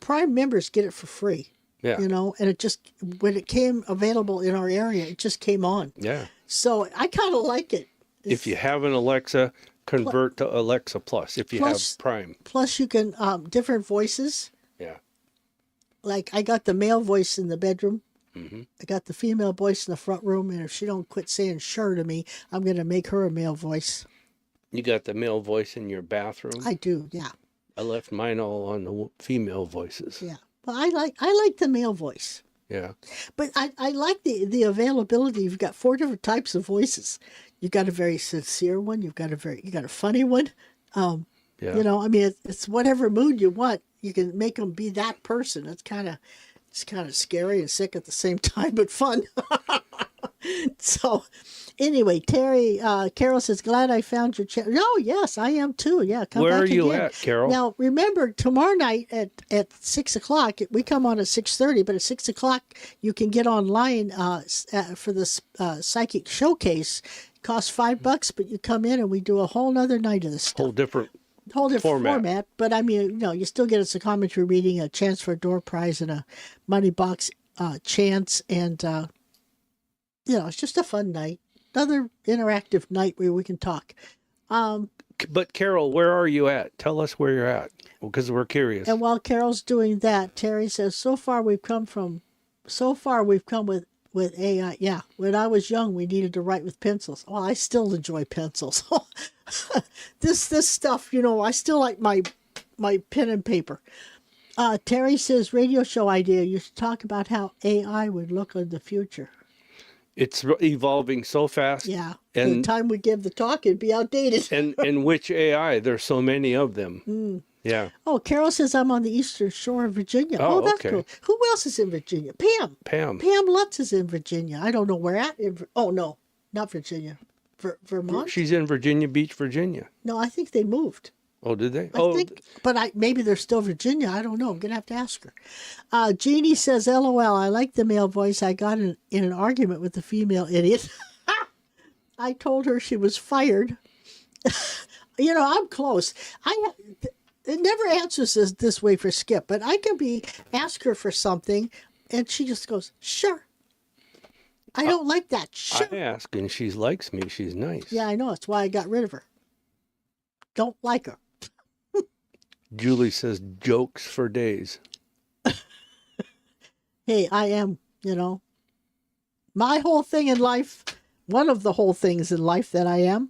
Prime members get it for free. Yeah. You know, and it just, when it came available in our area, it just came on. Yeah. So I kind of like it. If you have an Alexa, convert to Alexa Plus if you have Prime. Plus, you can, different voices. Yeah. Like, I got the male voice in the bedroom. Mm-hmm. I got the female voice in the front room. And if she don't quit saying sure to me, I'm going to make her a male voice. You got the male voice in your bathroom? I do, yeah. I left mine all on the female voices. Yeah. Well, I like the male voice. Yeah. But I like the availability. You've got 4 different types of voices. You've got a very sincere one. You got a funny one. Yeah. You know, I mean, it's whatever mood you want. You can make them be that person. It's kind of scary and sick at the same time, but fun. So, anyway, Carol says, glad I found your channel. Oh, yes, I am too. Yeah, come Where back are you again. at, Carol? Now, remember, tomorrow night at 6 o'clock, we come on at 6:30, but at 6 o'clock, you can get online for the Psychic Showcase. It costs $5, but you come in and we do a whole nother night of this stuff. Whole different format. But I mean, you know, you still get a psychometry reading, a chance for a door prize, and a money box chance, and you know, it's just a fun night. Another interactive night where we can talk. But Carol, where are you at? Tell us where you're at, because we're curious. And while Carol's doing that, Terry says, so far we've come with AI. Yeah, when I was young, we needed to write with pencils. Well, I still enjoy pencils. This stuff, you know, I still like my pen and paper. Terry says, radio show idea. You should talk about how AI would look in the future. It's evolving so fast. Yeah. By the And time we give the talk, it'd be outdated. and which AI? There's so many of them. Yeah. Oh, Carol says I'm on the eastern shore of Virginia. Oh, That's okay. cool. Who else is in Virginia? Pam. Pam. Pam Lutz is in Virginia. I don't know where at. Oh, no, not Virginia. Vermont? She's in Virginia Beach, Virginia. No, I think they moved. Oh, did they? I think, but maybe they're still Virginia. I don't know. I'm going to have to ask her. Jeannie says, LOL, I like the male voice. I got in an argument with the female idiot. I told her she was fired. I'm close. It never answers this way for Skip, but I can ask her for something, and she just goes, sure. I don't like that. Sure. I ask, and she likes me. She's nice. Yeah, I know. That's why I got rid of her. Don't like her. Julie says jokes for days. Hey, I am, my whole thing in life, one of the whole things in life that I am,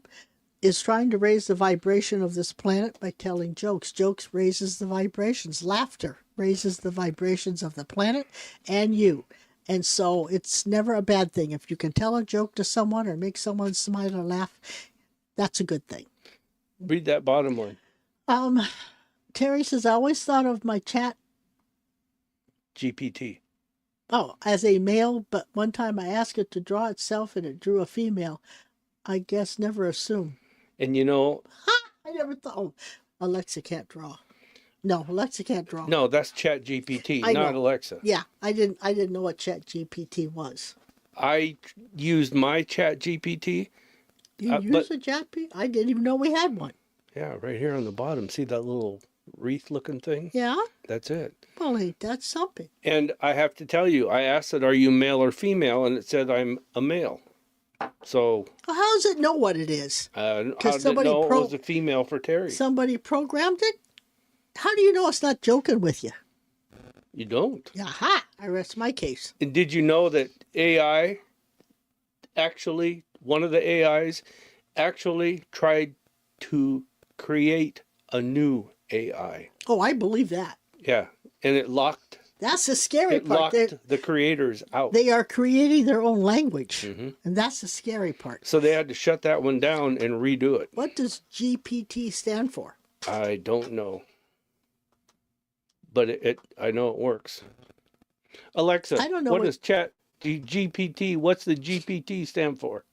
is trying to raise the vibration of this planet by telling jokes. Jokes raises the vibrations. Laughter raises the vibrations of the planet and you. And so it's never a bad thing. If you can tell a joke to someone or make someone smile or laugh, that's a good thing. Read that bottom one. Terry says, I always thought of my chat GPT. as a male, but one time I asked it to draw itself and it drew a female. I guess never assume. And I never thought, Alexa can't draw. No, Alexa can't draw. no, that's Chat GPT, I not know. Alexa. Yeah, I didn't know what Chat GPT was. I used my Chat GPT. You use a Chat GPT? I didn't even know we had one. Yeah, right here on the bottom. See that little wreath-looking thing? Yeah? That's it. Well, ain't that something? And I have to tell you, I asked it, are you male or female? And it said I'm a male. So Well, how does it know what it is? how did it somebody know it was a female for Terry? Somebody programmed it? How do you know it's not joking with you? You don't. Aha! I rest my case. And did you know that AI, actually, one of the AIs actually tried to create a new AI? Oh, I believe that. Yeah. And it locked That's the scary part. the creators out. They are creating their own language. Mm-hmm. And that's the scary part. So they had to shut that one down and redo it. What does GPT stand for? I don't know. But I know it works. Alexa, I don't know what what- does Chat GPT, what's the GPT stand for?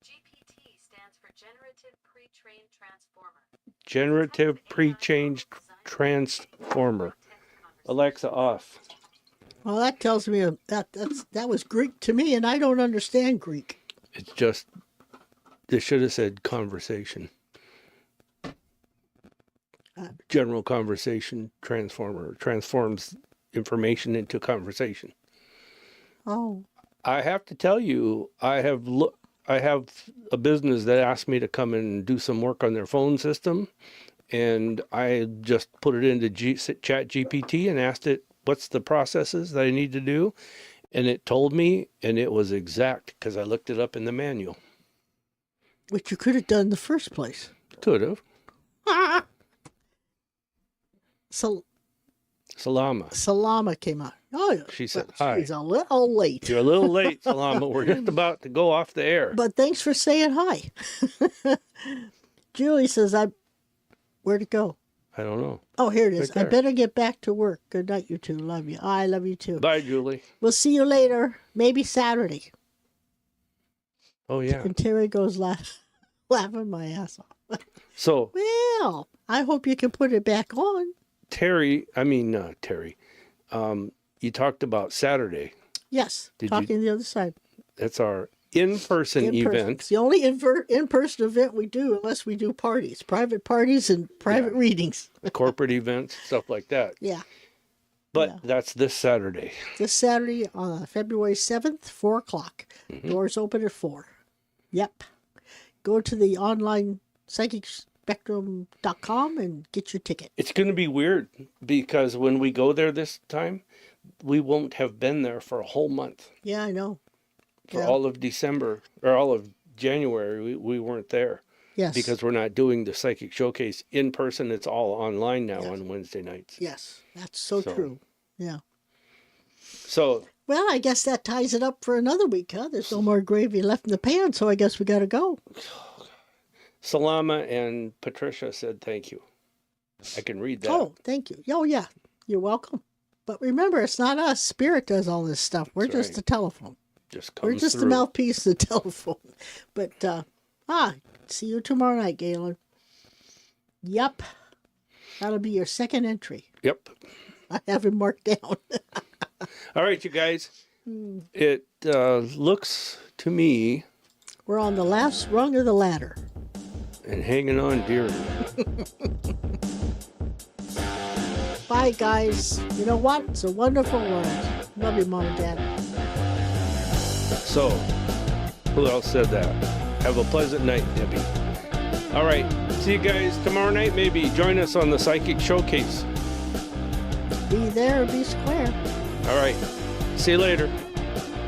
GPT stands for Generative Pre-trained Transformer. Generative Pre-trained Transformer. Alexa, off. Well, that tells me that was Greek to me, and I don't understand Greek. It's just, they should have said conversation. General conversation transformer transforms information into conversation. Oh, I have to tell you, I have a business that asked me to come and do some work on their phone system, and I just put it into Chat GPT and asked it what's the processes that I need to do, and it told me, and it was exact because I looked it up in the manual. which you could have done in the first place. Could have. So Salama. came out. Oh, yeah. She said, Well, hi. she's a little late. You're a little late, Salama. We're just about to go off the air. But thanks for saying hi. Julie says, where'd it go? I don't know. Oh, here it is. Right I there. better get back to work. Good night, you two. Love you. I love you too. Bye, Julie. We'll see you later. Maybe Saturday. Oh, yeah. And Terry goes laughing my ass off. So, Well, I hope you can put it back on. Terry, you talked about Saturday. Yes, Did talking the other side. That's our in-person In-person. event. It's the only in-person event we do unless we do parties, private parties and private readings. Corporate events, stuff like that. Yeah. But Yeah. that's this Saturday. This Saturday on February 7th, 4 o'clock. Mm-hmm. Doors open at 4. Yep. Go to the online PsychicSpectrum.com and get your ticket. It's going to be weird because when we go there this time, we won't have been there for a whole month. Yeah, I know. For Yeah. all of December or all of January, we weren't there. Yes. Because we're not doing the Psychic Showcase in person. It's all online now on Wednesday nights. Yes, that's so So. true. Yeah. So, Well, I guess that ties it up for another week, huh? There's no more gravy left in the pan, so I guess we got to go. Salama and Patricia said thank you. I can read that. Oh, thank you. Oh, yeah. You're welcome. But remember, it's not us. Spirit does all this stuff. We're That's just right. the telephone. Just We're comes just the through. mouthpiece of the telephone. But, see you tomorrow night, Galen. Yep. That'll be your second entry. Yep. I have it marked down. All right, you guys. It looks to me We're on the last rung of the ladder. and hanging on dearly. Bye, guys. You know what? It's a wonderful world. Love you, Mom and Dad. So, who else said that? Have a pleasant night, Debbie. All right. See you guys tomorrow night, maybe. Join us on the Psychic Showcase. Be there or be square. All right. See you later.